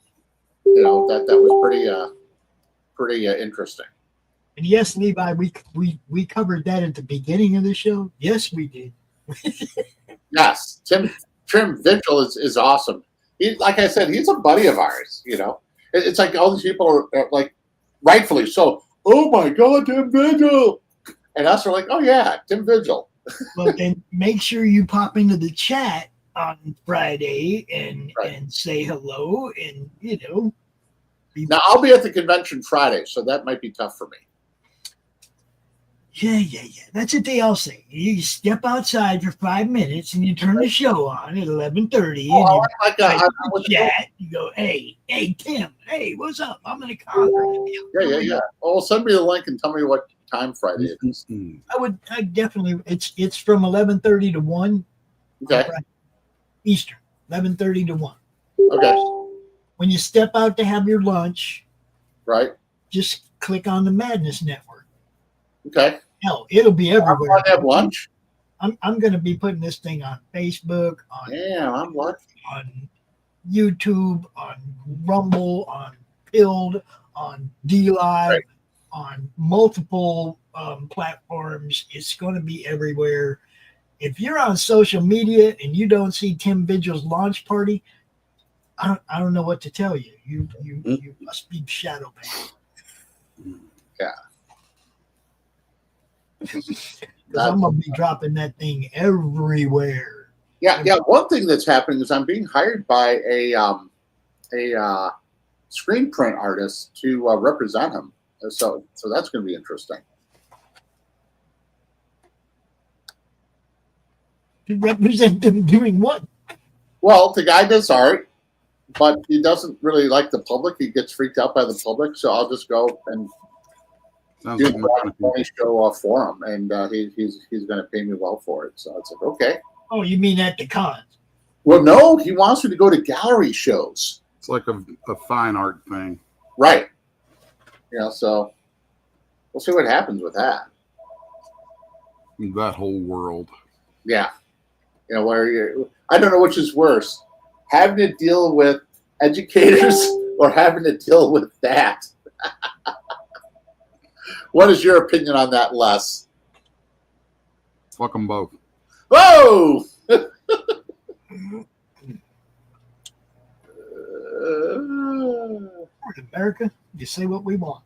Speaker 4: That was pretty interesting.
Speaker 2: And yes, Levi, we covered that at the beginning of the show. Yes, we did.
Speaker 4: Yes, Trim Vigil is awesome. Like I said, he's a buddy of ours. It's like all these people are like, rightfully so. Oh my God, Tim Vigil, and us are like, oh yeah, Tim Vigil.
Speaker 2: Well, then make sure you pop into the chat on Friday and say hello, and
Speaker 4: Now I'll be at the convention Friday, so that might be tough for me.
Speaker 2: Yeah. That's what they all say. You step outside for 5 minutes and you turn the show on at 11:30. You go, hey, Tim, hey, what's up? I'm gonna come.
Speaker 4: Yeah. Oh, send me the link and tell me what time Friday it is.
Speaker 2: I definitely. It's from 11:30 to 1.
Speaker 4: Okay.
Speaker 2: Eastern, 11:30 to 1.
Speaker 4: Okay.
Speaker 2: When you step out to have your lunch,
Speaker 4: right,
Speaker 2: just click on the Madness Network.
Speaker 4: Okay.
Speaker 2: Hell, it'll be everywhere.
Speaker 4: I'm going to have lunch.
Speaker 2: I'm going to be putting this thing on Facebook,
Speaker 4: I'm lucky.
Speaker 2: On YouTube, on Rumble, on Pilled, on DLive, on multiple platforms. It's going to be everywhere. If you're on social media and you don't see Tim Vigil's launch party, I don't know what to tell you. You must be shadow banned.
Speaker 4: Yeah.
Speaker 2: I'm gonna be dropping that thing everywhere.
Speaker 4: Yeah. One thing that's happening is I'm being hired by a screen print artist to represent him. So that's going to be interesting.
Speaker 2: To represent them doing what?
Speaker 4: Well, the guy does art. but he doesn't really like the public. He gets freaked out by the public, so I'll just go and
Speaker 5: Sounds
Speaker 4: do
Speaker 5: like my kind
Speaker 4: the
Speaker 5: of people.
Speaker 4: funny show for him, and he's going to pay me well for it. So it's like, okay.
Speaker 2: Oh, you mean at the cons?
Speaker 4: Well, no, he wants me to go to gallery shows.
Speaker 5: It's like a fine art thing.
Speaker 4: Right. So we'll see what happens with that.
Speaker 5: That whole world.
Speaker 4: Yeah. I don't know which is worse, having to deal with educators or having to deal with that. What is your opinion on that, Les?
Speaker 5: Fuck them both.
Speaker 4: Whoa!
Speaker 2: In America, you say what we want.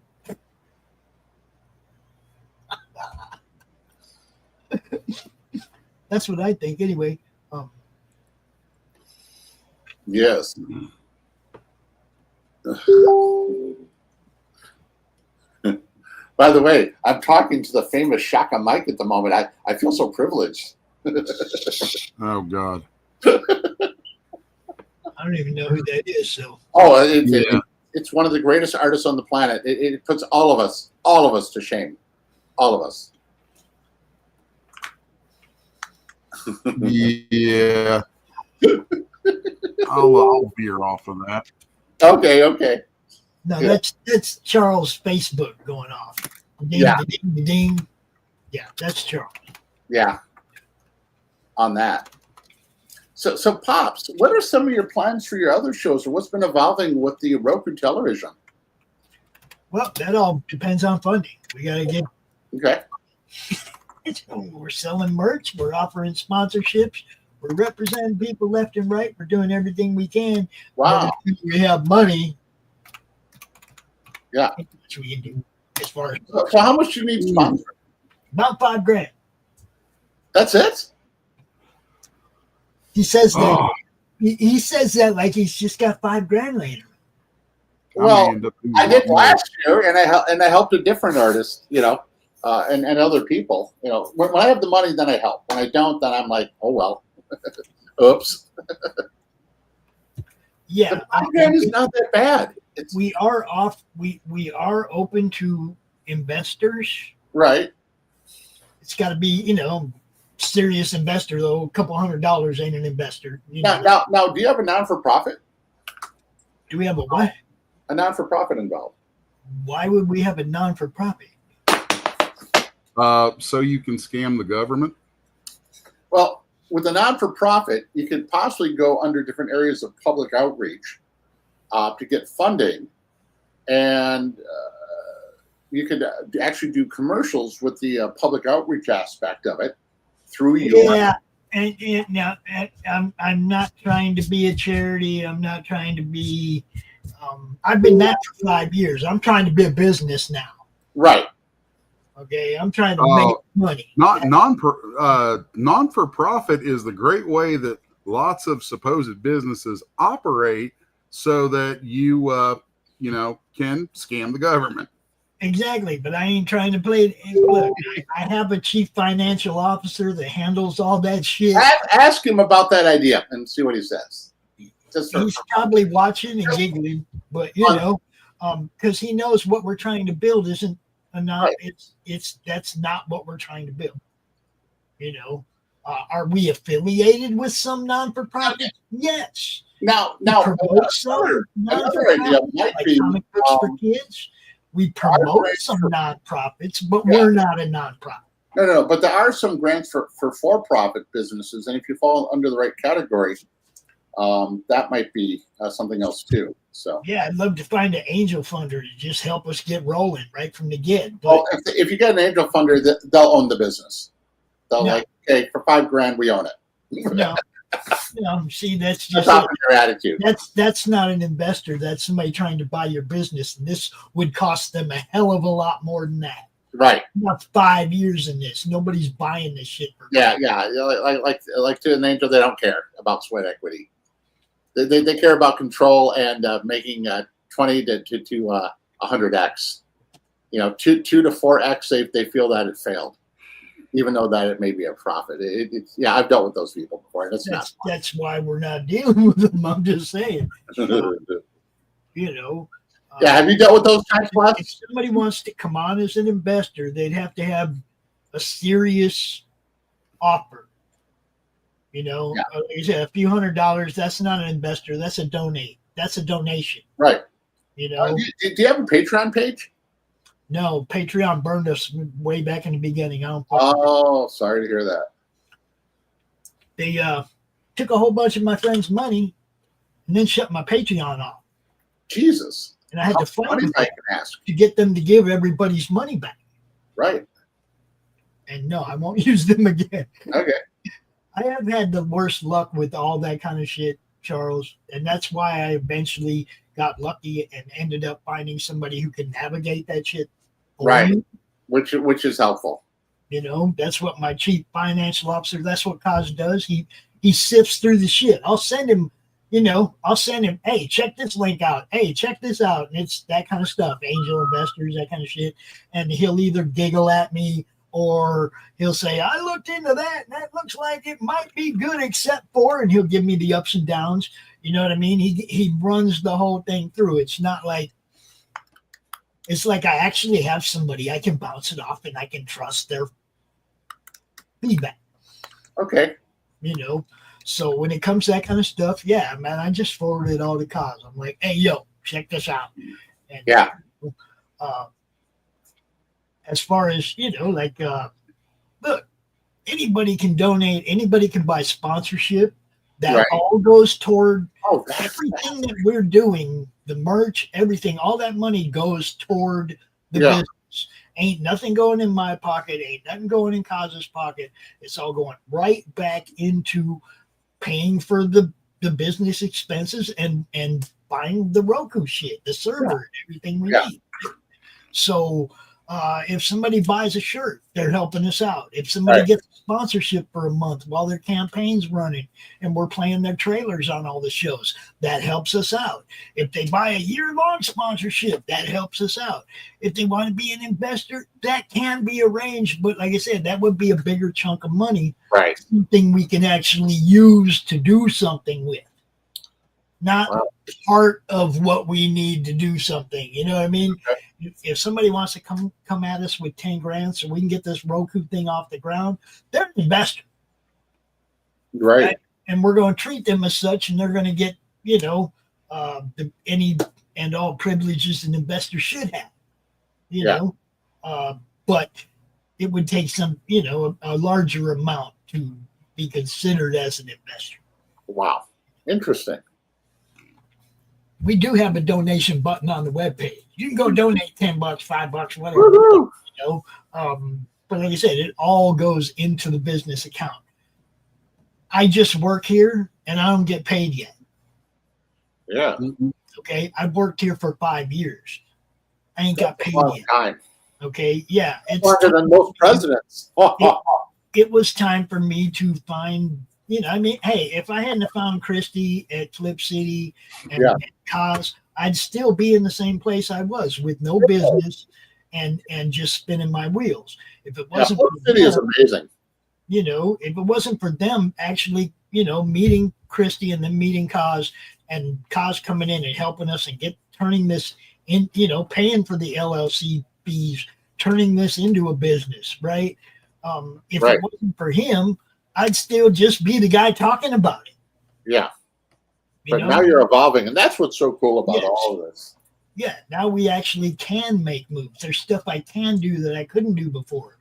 Speaker 2: That's what I think, anyway.
Speaker 4: Yes. By the way, I'm talking to the famous Shaka Mike at the moment. I feel so privileged.
Speaker 5: Oh God.
Speaker 2: I don't even know who that is. So
Speaker 4: Oh,
Speaker 5: Yeah.
Speaker 4: it's one of the greatest artists on the planet. It puts all of us to shame. All of us.
Speaker 5: Yeah. I'll veer off of that.
Speaker 4: Okay.
Speaker 2: no,
Speaker 4: Good.
Speaker 2: that's Charles' Facebook going off. Ding,
Speaker 4: Yeah.
Speaker 2: ding, ding. Yeah, that's Charles.
Speaker 4: Yeah. On that. So Pops, what are some of your plans for your other shows, or what's been evolving with the Roku television?
Speaker 2: Well, that all depends on funding. We got to get.
Speaker 4: Okay.
Speaker 2: We're selling merch. We're offering sponsorships. We're representing people left and right. We're doing everything we can.
Speaker 4: Wow.
Speaker 2: But if we have money.
Speaker 4: Yeah.
Speaker 2: Which we can do as far as
Speaker 4: So how much do you need sponsored?
Speaker 2: about $5,000.
Speaker 4: That's it?
Speaker 2: He says that.
Speaker 5: Oh,
Speaker 2: He says that like he's just got $5,000 later.
Speaker 4: Well, I did
Speaker 5: more.
Speaker 4: last year, and I helped a different artist, and other people. When I have the money, then I help. When I don't, then I'm like, oh well, oops.
Speaker 2: Yeah,
Speaker 4: But $5,000 is not that bad. It's
Speaker 2: we are off. We are open to investors.
Speaker 4: right.
Speaker 2: It's got to be serious investor though. A couple $100 ain't an investor.
Speaker 4: Now, do you have a non-for-profit?
Speaker 2: Do we have a what?
Speaker 4: A non-for-profit involved?
Speaker 2: Why would we have a non-for-profit?
Speaker 5: So you can scam the government.
Speaker 4: Well, with a non-for-profit, you could possibly go under different areas of public outreach to get funding, and you could actually do commercials with the public outreach aspect of it through your.
Speaker 2: Yeah, and now I'm not trying to be a charity. I'm not trying to be. I've been that for 5 years. I'm trying to be a business now.
Speaker 4: Right.
Speaker 2: Okay, I'm trying to make money.
Speaker 5: Non-for-profit is the great way that lots of supposed businesses operate, so that you can scam the government.
Speaker 2: Exactly, but I ain't trying to play. Look, I have a chief financial officer that handles all that shit.
Speaker 4: Ask him about that idea and see what he says.
Speaker 2: He's probably watching and giggling, but because he knows what we're trying to build isn't enough.
Speaker 4: Right.
Speaker 2: That's not what we're trying to build. Are we affiliated with some non-for-profit? Yes.
Speaker 4: Now,
Speaker 2: Promote some
Speaker 4: another idea might
Speaker 2: like
Speaker 4: be
Speaker 2: comic books for kids. We promote some nonprofits, but we're not a nonprofit.
Speaker 4: No, but there are some grants for-profit businesses, and if you fall under the right category, that might be something else too. So
Speaker 2: Yeah, I'd love to find an angel funder to just help us get rolling right from the get. But
Speaker 4: if you get an angel funder, they'll own the business. They'll okay, for $5,000 we own it.
Speaker 2: see, that's
Speaker 4: That's
Speaker 2: just
Speaker 4: not your attitude.
Speaker 2: that's not an investor. That's somebody trying to buy your business, and this would cost them a hell of a lot more than that.
Speaker 4: Right.
Speaker 2: Not 5 years in this. Nobody's buying this shit.
Speaker 4: Yeah. Like to an angel, they don't care about sweat equity. They care about control and making 20 to 100x. 2 to 4x. They feel that it failed. even though that it may be a profit. It's yeah, I've dealt with those people before, and it's
Speaker 2: That's why we're not dealing with them. I'm just saying.
Speaker 4: not.
Speaker 2: You know.
Speaker 4: Yeah, have you dealt with those types,
Speaker 2: If
Speaker 4: Les?
Speaker 2: somebody wants to come on as an investor, they'd have to have a serious offer. You know,
Speaker 4: Yeah.
Speaker 2: like I said, a few $100s. That's not an investor. That's a donate. That's a donation.
Speaker 4: Right.
Speaker 2: You know.
Speaker 4: Do you have a Patreon page?
Speaker 2: No, Patreon burned us way back in the beginning. I don't.
Speaker 4: Oh, sorry to hear that.
Speaker 2: They took a whole bunch of my friends' money and then shut my Patreon off.
Speaker 4: Jesus.
Speaker 2: And I had to fight
Speaker 4: Funny
Speaker 2: with
Speaker 4: if I
Speaker 2: them
Speaker 4: can ask.
Speaker 2: to get them to give everybody's money back.
Speaker 4: Right.
Speaker 2: And no, I won't use them again.
Speaker 4: Okay.
Speaker 2: I have had the worst luck with all that kind of shit, Charles. And that's why I eventually got lucky and ended up finding somebody who can navigate that shit.
Speaker 4: Right. Which is helpful.
Speaker 2: You know, that's what my chief financial officer, that's what Kaz does. He sifts through the shit. I'll send him, hey, check this link out. Hey, check this out. And it's that kind of stuff. Angel investors, that kind of shit. And he'll either giggle at me or he'll say, I looked into that. And that looks like it might be good, except for, and he'll give me the ups and downs. You know what I mean? He runs the whole thing through. It's not like, it's like I actually have somebody I can bounce it off and I can trust their feedback.
Speaker 4: Okay.
Speaker 2: You know, so when it comes to that kind of stuff, yeah, man, I just forward it all to Kaz. I'm like, hey, yo, check this out. And,
Speaker 4: Yeah.
Speaker 2: As far as, look, anybody can donate, anybody can buy sponsorship. That
Speaker 4: Right.
Speaker 2: all goes toward
Speaker 4: That's
Speaker 2: everything that we're doing, the merch, everything, all that money goes toward the
Speaker 4: Yeah.
Speaker 2: business. Ain't nothing going in my pocket, ain't nothing going in Kaz's pocket. It's all going right back into paying for the business expenses and buying the Roku shit, the server, and everything we need. So if somebody buys a shirt, they're helping us out. If somebody
Speaker 4: Right.
Speaker 2: gets a sponsorship for a month while their campaign's running and we're playing their trailers on all the shows, that helps us out. If they buy a year-long sponsorship, that helps us out. If they want to be an investor, that can be arranged. But like I said, that would be a bigger chunk of money,
Speaker 4: right.
Speaker 2: something we can actually use to do something with. Not part of what we need to do something. You know what I mean?
Speaker 4: Okay.
Speaker 2: If somebody wants to come at us with 10 grand so we can get this Roku thing off the ground, they're an investor.
Speaker 4: Right.
Speaker 2: And we're going to treat them as such, and they're going to get, any and all privileges an investor should have. You know, but it would take some, a larger amount to be considered as an investor.
Speaker 4: Wow. Interesting.
Speaker 2: We do have a donation button on the webpage. You can go donate $10, $5, whatever.
Speaker 4: Woo-hoo.
Speaker 2: But like I said, it all goes into the business account. I just work here and I don't get paid yet.
Speaker 4: Yeah.
Speaker 2: Okay. I've worked here for 5 years. I ain't got paid
Speaker 4: Long
Speaker 2: yet.
Speaker 4: time.
Speaker 2: Okay. Yeah. It's
Speaker 4: Longer than most presidents.
Speaker 2: it was time for me to find, hey, if I hadn't found Christy at Flip City and Kaz, I'd still be in the same place I was with no business and just spinning my wheels. If it wasn't
Speaker 4: Flip City is amazing.
Speaker 2: If it wasn't for them actually, meeting Christy and then meeting Kaz and Kaz coming in and helping us and turning this in, paying for the LLC fees, turning this into a business, right? If it wasn't for him, I'd still just be the guy talking about it.
Speaker 4: Yeah. But now you're evolving, and that's what's so cool about all of this.
Speaker 2: Yeah, now we actually can make moves. There's stuff I can do that I couldn't do before.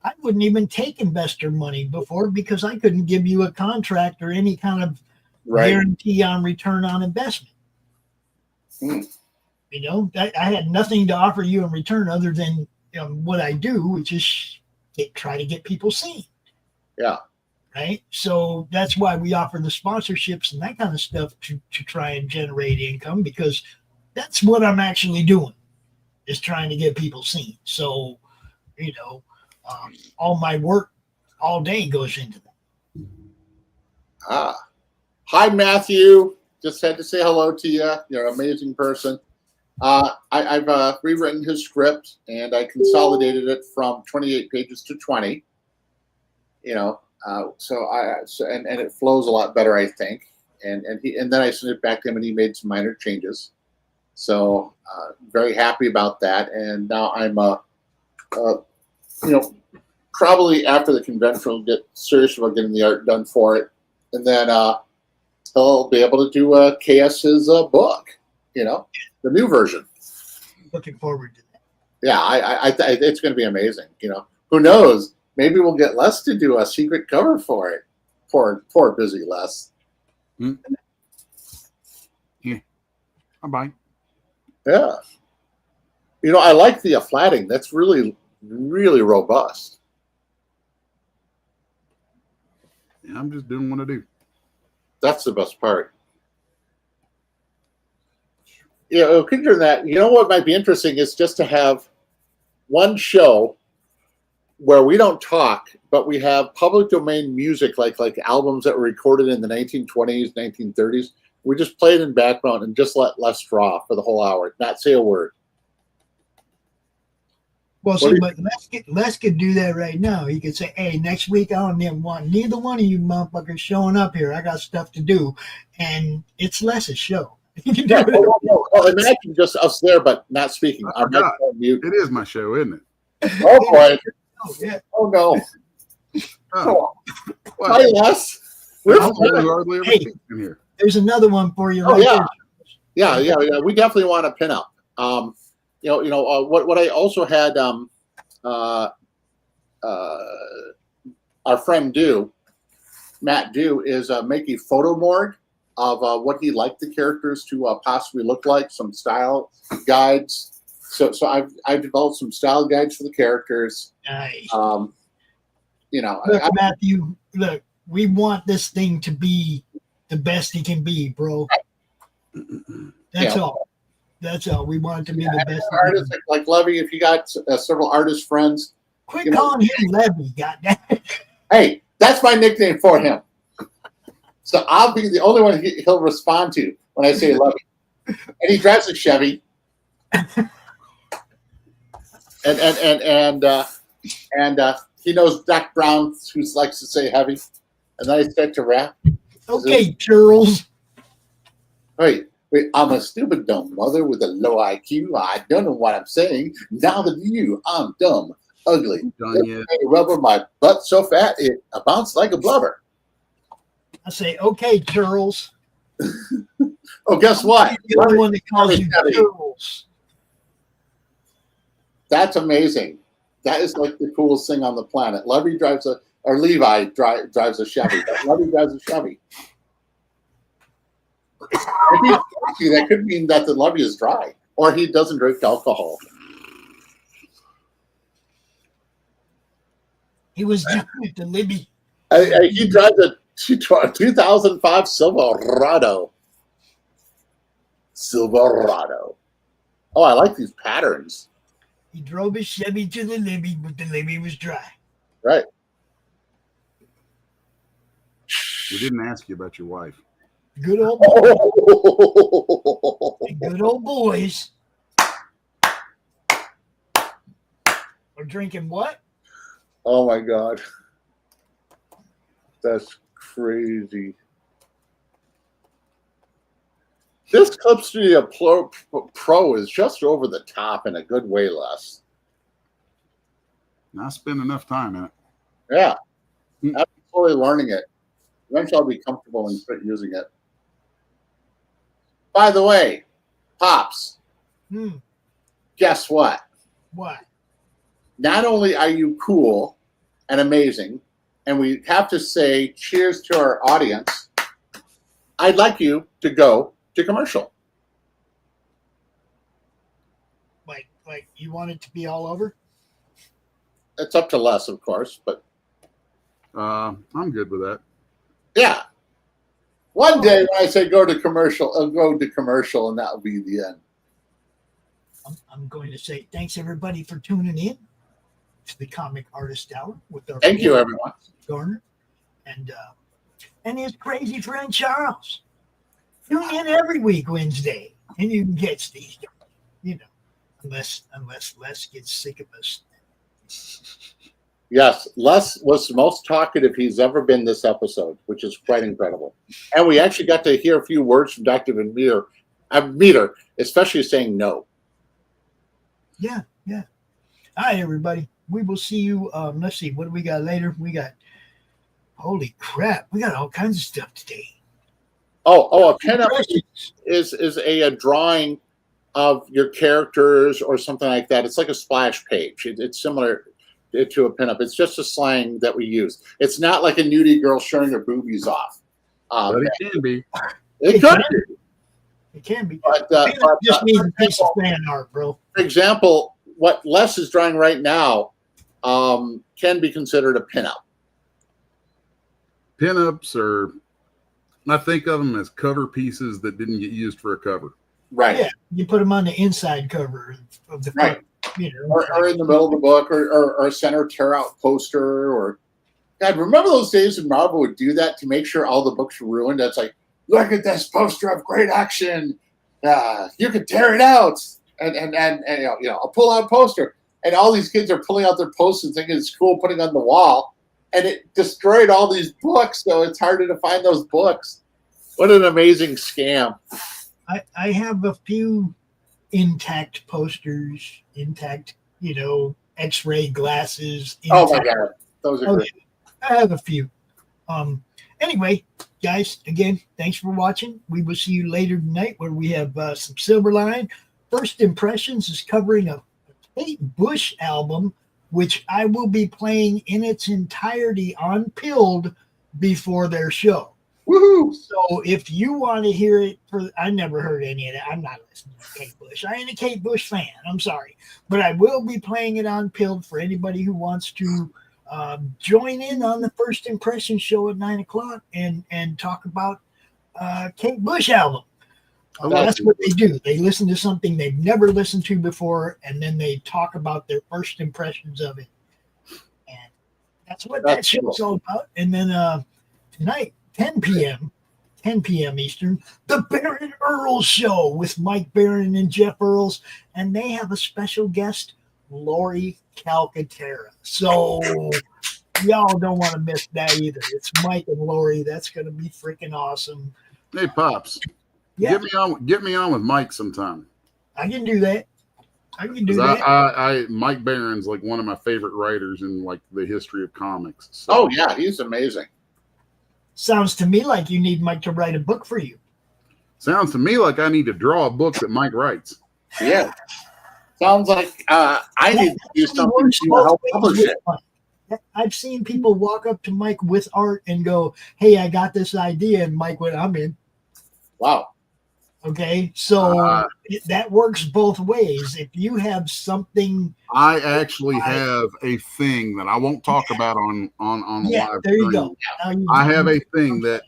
Speaker 2: I wouldn't even take investor money before because I couldn't give you a contract or any kind of guarantee on return on investment. I had nothing to offer you in return other than what I do, which is try to get people seen.
Speaker 4: Yeah.
Speaker 2: Right. So that's why we offer the sponsorships and that kind of stuff to try and generate income, because that's what I'm actually doing, is trying to get people seen. So, all my work all day goes into that.
Speaker 4: Hi, Matthew. Just had to say hello to you. You're an amazing person. I've rewritten his script and I consolidated it from 28 pages to 20. And it flows a lot better, I think. And then I sent it back to him, and he made some minor changes. So very happy about that. And now I'm probably after the convention, we'll get serious about getting the art done for it, and then he'll be able to do KS's book, the new version.
Speaker 2: Looking forward to that.
Speaker 4: Yeah, it's going to be amazing. Who knows? Maybe we'll get Les to do a secret cover for it. Poor busy Les.
Speaker 5: Hmm. Yeah. Bye.
Speaker 4: Yeah. I like the flatting. That's really, really robust.
Speaker 5: Yeah, I'm just doing what I do.
Speaker 4: That's the best part. Considering that, what might be interesting is just to have one show where we don't talk, but we have public domain music, like albums that were recorded in the 1920s, 1930s. We just play it in background and just let Les draw for the whole hour, not say a word.
Speaker 2: Well, see, but Les could do that right now. He could say, "Hey, next week I don't want neither one of you motherfuckers showing up here. I got stuff to do," and it's Les's show.
Speaker 4: Yeah, imagine just us there, but not speaking.
Speaker 5: It is my show, isn't it?
Speaker 4: Oh boy!
Speaker 2: Oh, yeah.
Speaker 4: Oh no!
Speaker 5: Oh.
Speaker 4: Hi, Les.
Speaker 5: Hardly ever speak in here.
Speaker 2: There's another one for you.
Speaker 4: Oh yeah. We definitely want a pinup. What I also had our friend Matt do is make a photo morgue of what he'd like the characters to possibly look like, some style guides. So I've developed some style guides for the characters.
Speaker 2: Nice.
Speaker 4: Look,
Speaker 2: Matthew, look, we want this thing to be the best it can be, bro. That's all. That's all. We want it to be the best.
Speaker 4: Artists like Levy, if you got several artist friends.
Speaker 2: Quit calling him Levy, goddamn.
Speaker 4: Hey, that's my nickname for him. So I'll be the only one he'll respond to when I say Levy. And he drives a Chevy. And he knows Doc Brown, who likes to say heavy. And then I start to rap.
Speaker 2: Okay, Charles.
Speaker 4: Wait, I'm a stupid dumb mother with a low IQ. I don't know what I'm saying. Now that I'm dumb, ugly. Rubber my butt so fat it bounced like a blubber.
Speaker 2: I say, okay, Charles.
Speaker 4: Oh, guess what?
Speaker 2: The only one that calls you Charles.
Speaker 5: That's amazing. That is like the coolest thing on the planet. Levi drives a Chevy. Levi drives a Chevy. That could mean that the Levi is dry, or he doesn't drink alcohol.
Speaker 2: He was just with the Libby.
Speaker 5: He drives a 2005 Silverado. Oh, I like these patterns.
Speaker 2: He drove his Chevy to the Libby, but the Libby was dry.
Speaker 5: Right.
Speaker 6: We didn't ask you about your wife.
Speaker 2: Good old good old boys are drinking what?
Speaker 5: Oh my God. That's crazy. This Clip Studio Pro is just over the top in a good way, Les.
Speaker 6: I spend enough time in it.
Speaker 5: Yeah. I'm slowly learning it. Eventually I'll be comfortable and quit using it. By the way, Pops, guess what?
Speaker 2: What?
Speaker 5: Not only are you cool and amazing, and we have to say cheers to our audience, I'd like you to go to commercial.
Speaker 2: Like you want it to be all over?
Speaker 5: It's up to Les, of course, but
Speaker 6: I'm good with that.
Speaker 5: yeah. One day when I say go to commercial, I'll go to commercial, and that'll be the end.
Speaker 2: I'm going to say thanks everybody for tuning in to the Comic Artist Hour with our
Speaker 4: Thank you, everyone.
Speaker 2: Garner and his crazy friend Charles. Tune in every week Wednesday, and you can catch these, unless Les gets sick of us.
Speaker 4: Yes, Les was the most talkative he's ever been this episode, which is quite incredible. And we actually got to hear a few words from Dr. Meter, especially saying no.
Speaker 2: Yeah. All right, everybody. We will see you. Let's see. What do we got later? We got, holy crap, we got all kinds of stuff today.
Speaker 4: A pinup is a drawing of your characters or something like that. It's like a splash page. It's similar to a pinup. It's just a slang that we use. It's not like a nudie girl showing her boobies off.
Speaker 5: But it can be.
Speaker 4: It could be.
Speaker 2: It can be.
Speaker 4: But
Speaker 2: just means a piece of fan art, bro.
Speaker 4: For example, what Les is drawing right now can be considered a pinup.
Speaker 5: Pinups are, I think of them as cover pieces that didn't get used for a cover.
Speaker 4: Right.
Speaker 2: Yeah, you put them on the inside cover of the
Speaker 4: right. Or in the middle of the book, or a center tear out poster, or God, remember those days when Marvel would do that to make sure all the books were ruined? That's like, look at this poster of great action. You could tear it out, and a pull out poster, and all these kids are pulling out their posters thinking it's cool, putting on the wall, and it destroyed all these books. So it's harder to find those books. What an amazing scam!
Speaker 2: I have a few intact posters, intact, X-ray glasses. Intact.
Speaker 4: Oh my God, those are great.
Speaker 2: I have a few. Anyway, guys, again, thanks for watching. We will see you later tonight where we have some Silverline. First Impressions is covering a Kate Bush album, which I will be playing in its entirety on Pilled before their show.
Speaker 4: Woohoo!
Speaker 2: So if you want to hear it, I never heard any of that. I'm not listening to Kate Bush. I ain't a Kate Bush fan. I'm sorry. But I will be playing it on Pilled for anybody who wants to join in on the First Impression show at 9 o'clock and talk about Kate Bush album. That's what they do. They listen to something they've never listened to before, and then they talk about their first impressions of it. And that's what that show's all about. And then tonight, 10 p.m. Eastern, the Baron Earls Show with Mike Barron and Jeff Earls, and they have a special guest, Lori Calcaterra. So y'all don't want to miss that either. It's Mike and Lori. That's going to be freaking awesome.
Speaker 5: Hey, Pops,
Speaker 2: yeah.
Speaker 5: get me on with Mike sometime.
Speaker 2: I can do that.
Speaker 5: Mike Barron's like one of my favorite writers in like the history of comics. So.
Speaker 4: Oh yeah, he's amazing.
Speaker 2: Sounds to me like you need Mike to write a book for you.
Speaker 5: Sounds to me like I need to draw a book that Mike writes.
Speaker 4: Yeah. Sounds like I need to do something to help publish it.
Speaker 2: I've seen people walk up to Mike with art and go, "Hey, I got this idea," and Mike went, "I'm in."
Speaker 4: Wow.
Speaker 2: Okay, so that works both ways. If you have something,
Speaker 5: I actually have a thing that I won't talk about on
Speaker 2: yeah,
Speaker 5: live
Speaker 2: there you
Speaker 5: stream.
Speaker 2: go.
Speaker 5: I have a thing that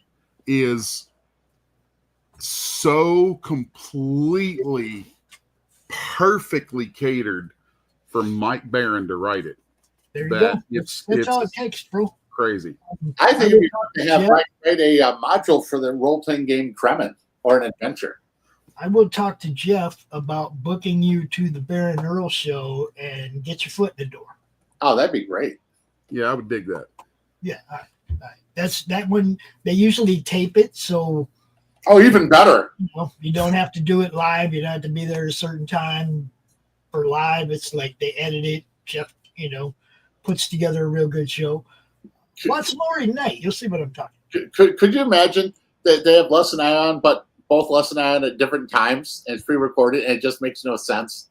Speaker 5: is so completely, perfectly catered for Mike Barron to write it.
Speaker 2: There you go.
Speaker 5: It's
Speaker 2: all it takes, bro.
Speaker 5: Crazy.
Speaker 4: I think we ought to have Mike write a module for the role-playing game Kremen or an adventure.
Speaker 2: I will talk to Jeff about booking you to the Baron Earl show and get your foot in the door.
Speaker 4: Oh, that'd be great.
Speaker 5: Yeah, I would dig that.
Speaker 2: Yeah, all right. That's that one. They usually tape it, so.
Speaker 4: Oh, even better.
Speaker 2: You don't have to do it live. You don't have to be there at a certain time for live. It's like they edit it. Jeff, puts together a real good show. Watch Lori tonight. You'll see what I'm talking about.
Speaker 4: Could you imagine that they have Les and I on, but both Les and I on at different times and it's pre-recorded and it just makes no sense?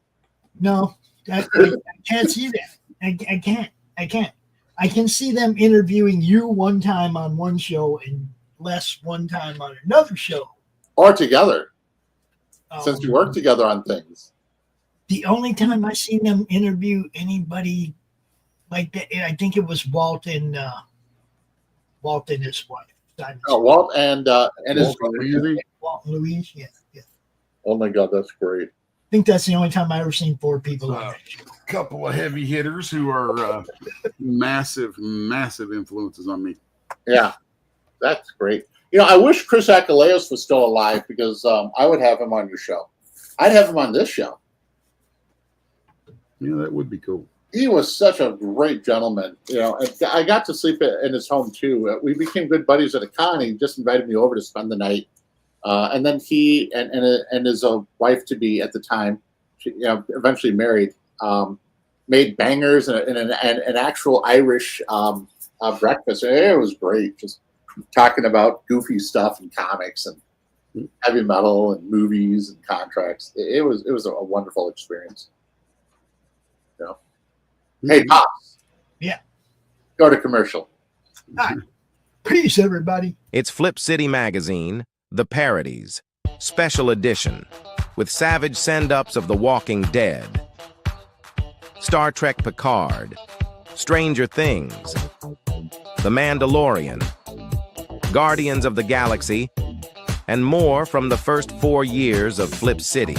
Speaker 2: No, I can't see that. I can't. I can see them interviewing you one time on one show and Les one time on another show.
Speaker 4: Or together, since we work together on things.
Speaker 2: The only time I seen them interview anybody like that, I think it was Walt and his wife.
Speaker 4: Walt and his
Speaker 2: Walt and Louise, yeah.
Speaker 4: Oh my God, that's great.
Speaker 2: I think that's the only time I ever seen four people on that show.
Speaker 5: A couple of heavy hitters who are massive influences on me.
Speaker 4: Yeah, that's great. I wish Chris Achilleos was still alive because I would have him on your show. I'd have him on this show.
Speaker 5: Yeah, that would be cool.
Speaker 4: He was such a great gentleman, you know. And I got to sleep in his home too. We became good buddies at a con. He just invited me over to spend the night, and then he and his wife to be at the time, she, you know, eventually married, made bangers and an actual Irish breakfast. It was great, just talking about goofy stuff and comics and heavy metal and movies and contracts. It was a wonderful experience. You know? Hey, Pops.
Speaker 2: Yeah.
Speaker 4: Go to commercial.
Speaker 2: All right. Peace, everybody.
Speaker 7: It's Flip City Magazine, The Parodies, Special Edition, with savage send-ups of The Walking Dead, Star Trek Picard, Stranger Things, The Mandalorian, Guardians of the Galaxy, and more from the first 4 years of Flip City.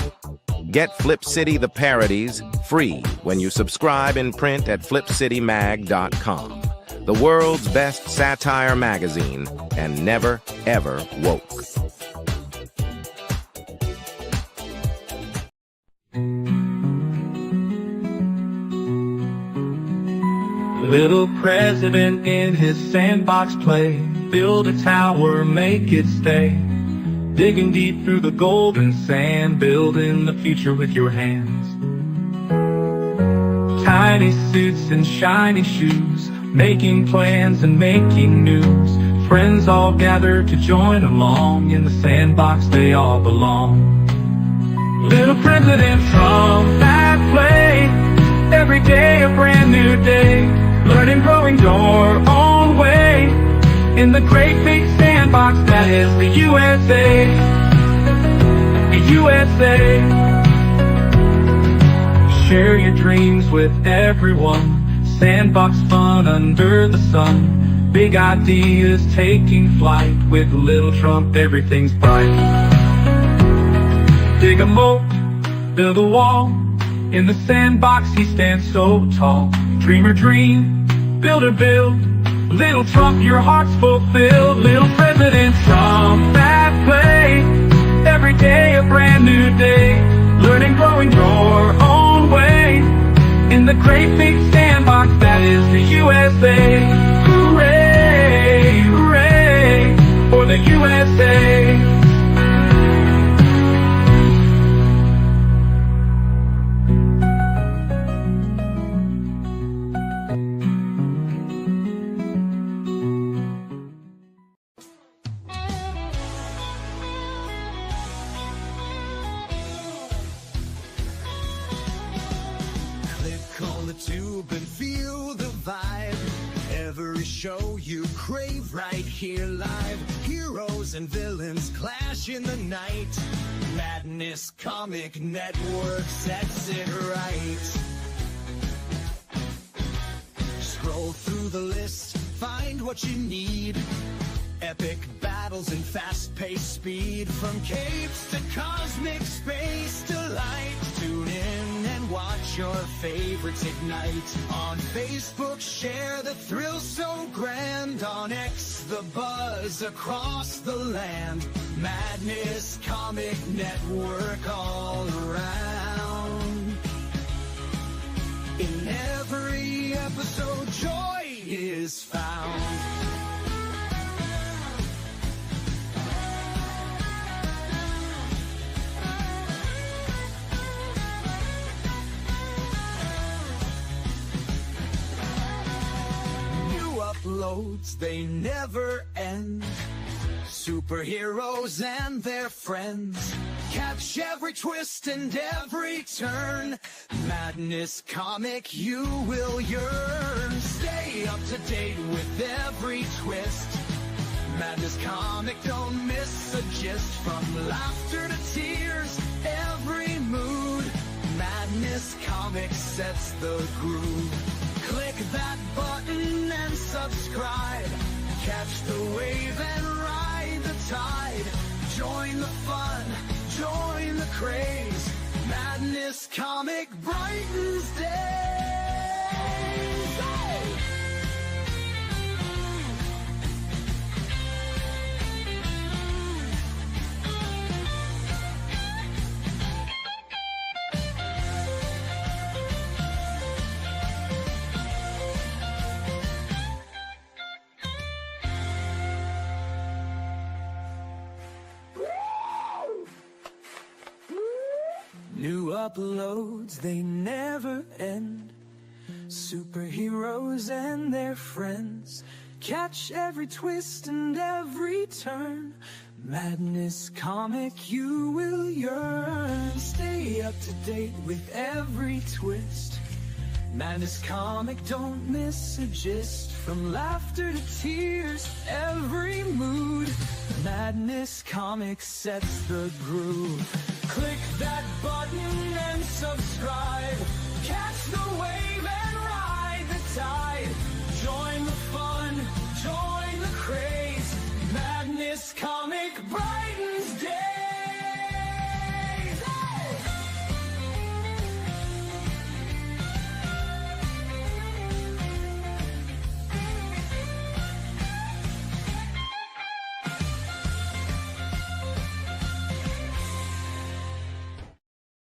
Speaker 7: Get Flip City The Parodies free when you subscribe in print at flipcitymag.com. The world's best satire magazine, and never, ever woke.
Speaker 8: Little president in his sandbox play, build a tower, make it stay. Digging deep through the golden sand, building the future with your hands. Tiny suits and shiny shoes, making plans and making news. Friends all gather to join along, in the sandbox they all belong. Little president from that play, every day a brand new day. Learning, growing your own way, in the great big sandbox that is the USA. The USA. Share your dreams with everyone, sandbox fun under the sun. Big ideas taking flight, with Little Trump everything's bright. Dig a moat, build a wall, in the sandbox he stands so tall. Dreamer dream, builder build, Little Trump your heart's fulfilled. Little President Trump that play, every day a brand new day. Learning, growing your own way, in the great big sandbox that is the USA. Hooray, hooray, for the USA.
Speaker 9: On the tube and feel the vibe. Every show you crave right here live. Heroes and villains clash in the night. Madness Comic Network sets it right. Scroll through the list, find what you need. Epic battles and fast-paced speed. From capes to cosmic space delight. Tune in and watch your favorites ignite. On Facebook, share the thrill so grand. On X, the buzz across the land. Madness Comic Network all around. In every episode, joy is found. Uploads, they never end. Superheroes and their friends. Catch every twist and every turn. Madness Comic you will yearn. Stay up to date with every twist. Madness Comic, don't miss a gist. From laughter to tears, every mood. Madness Comic sets the groove. Click that button and subscribe. Catch the wave and ride the tide. Join the fun, join the craze. Madness Comic brightens days. Hey! New uploads, they never end. Superheroes and their friends. Catch every twist and every turn. Madness Comic, you will yearn. Stay up to date with every twist. Madness Comic, don't miss a gist. From laughter to tears, every mood. Madness Comic sets the groove. Click that button and subscribe. Catch the wave and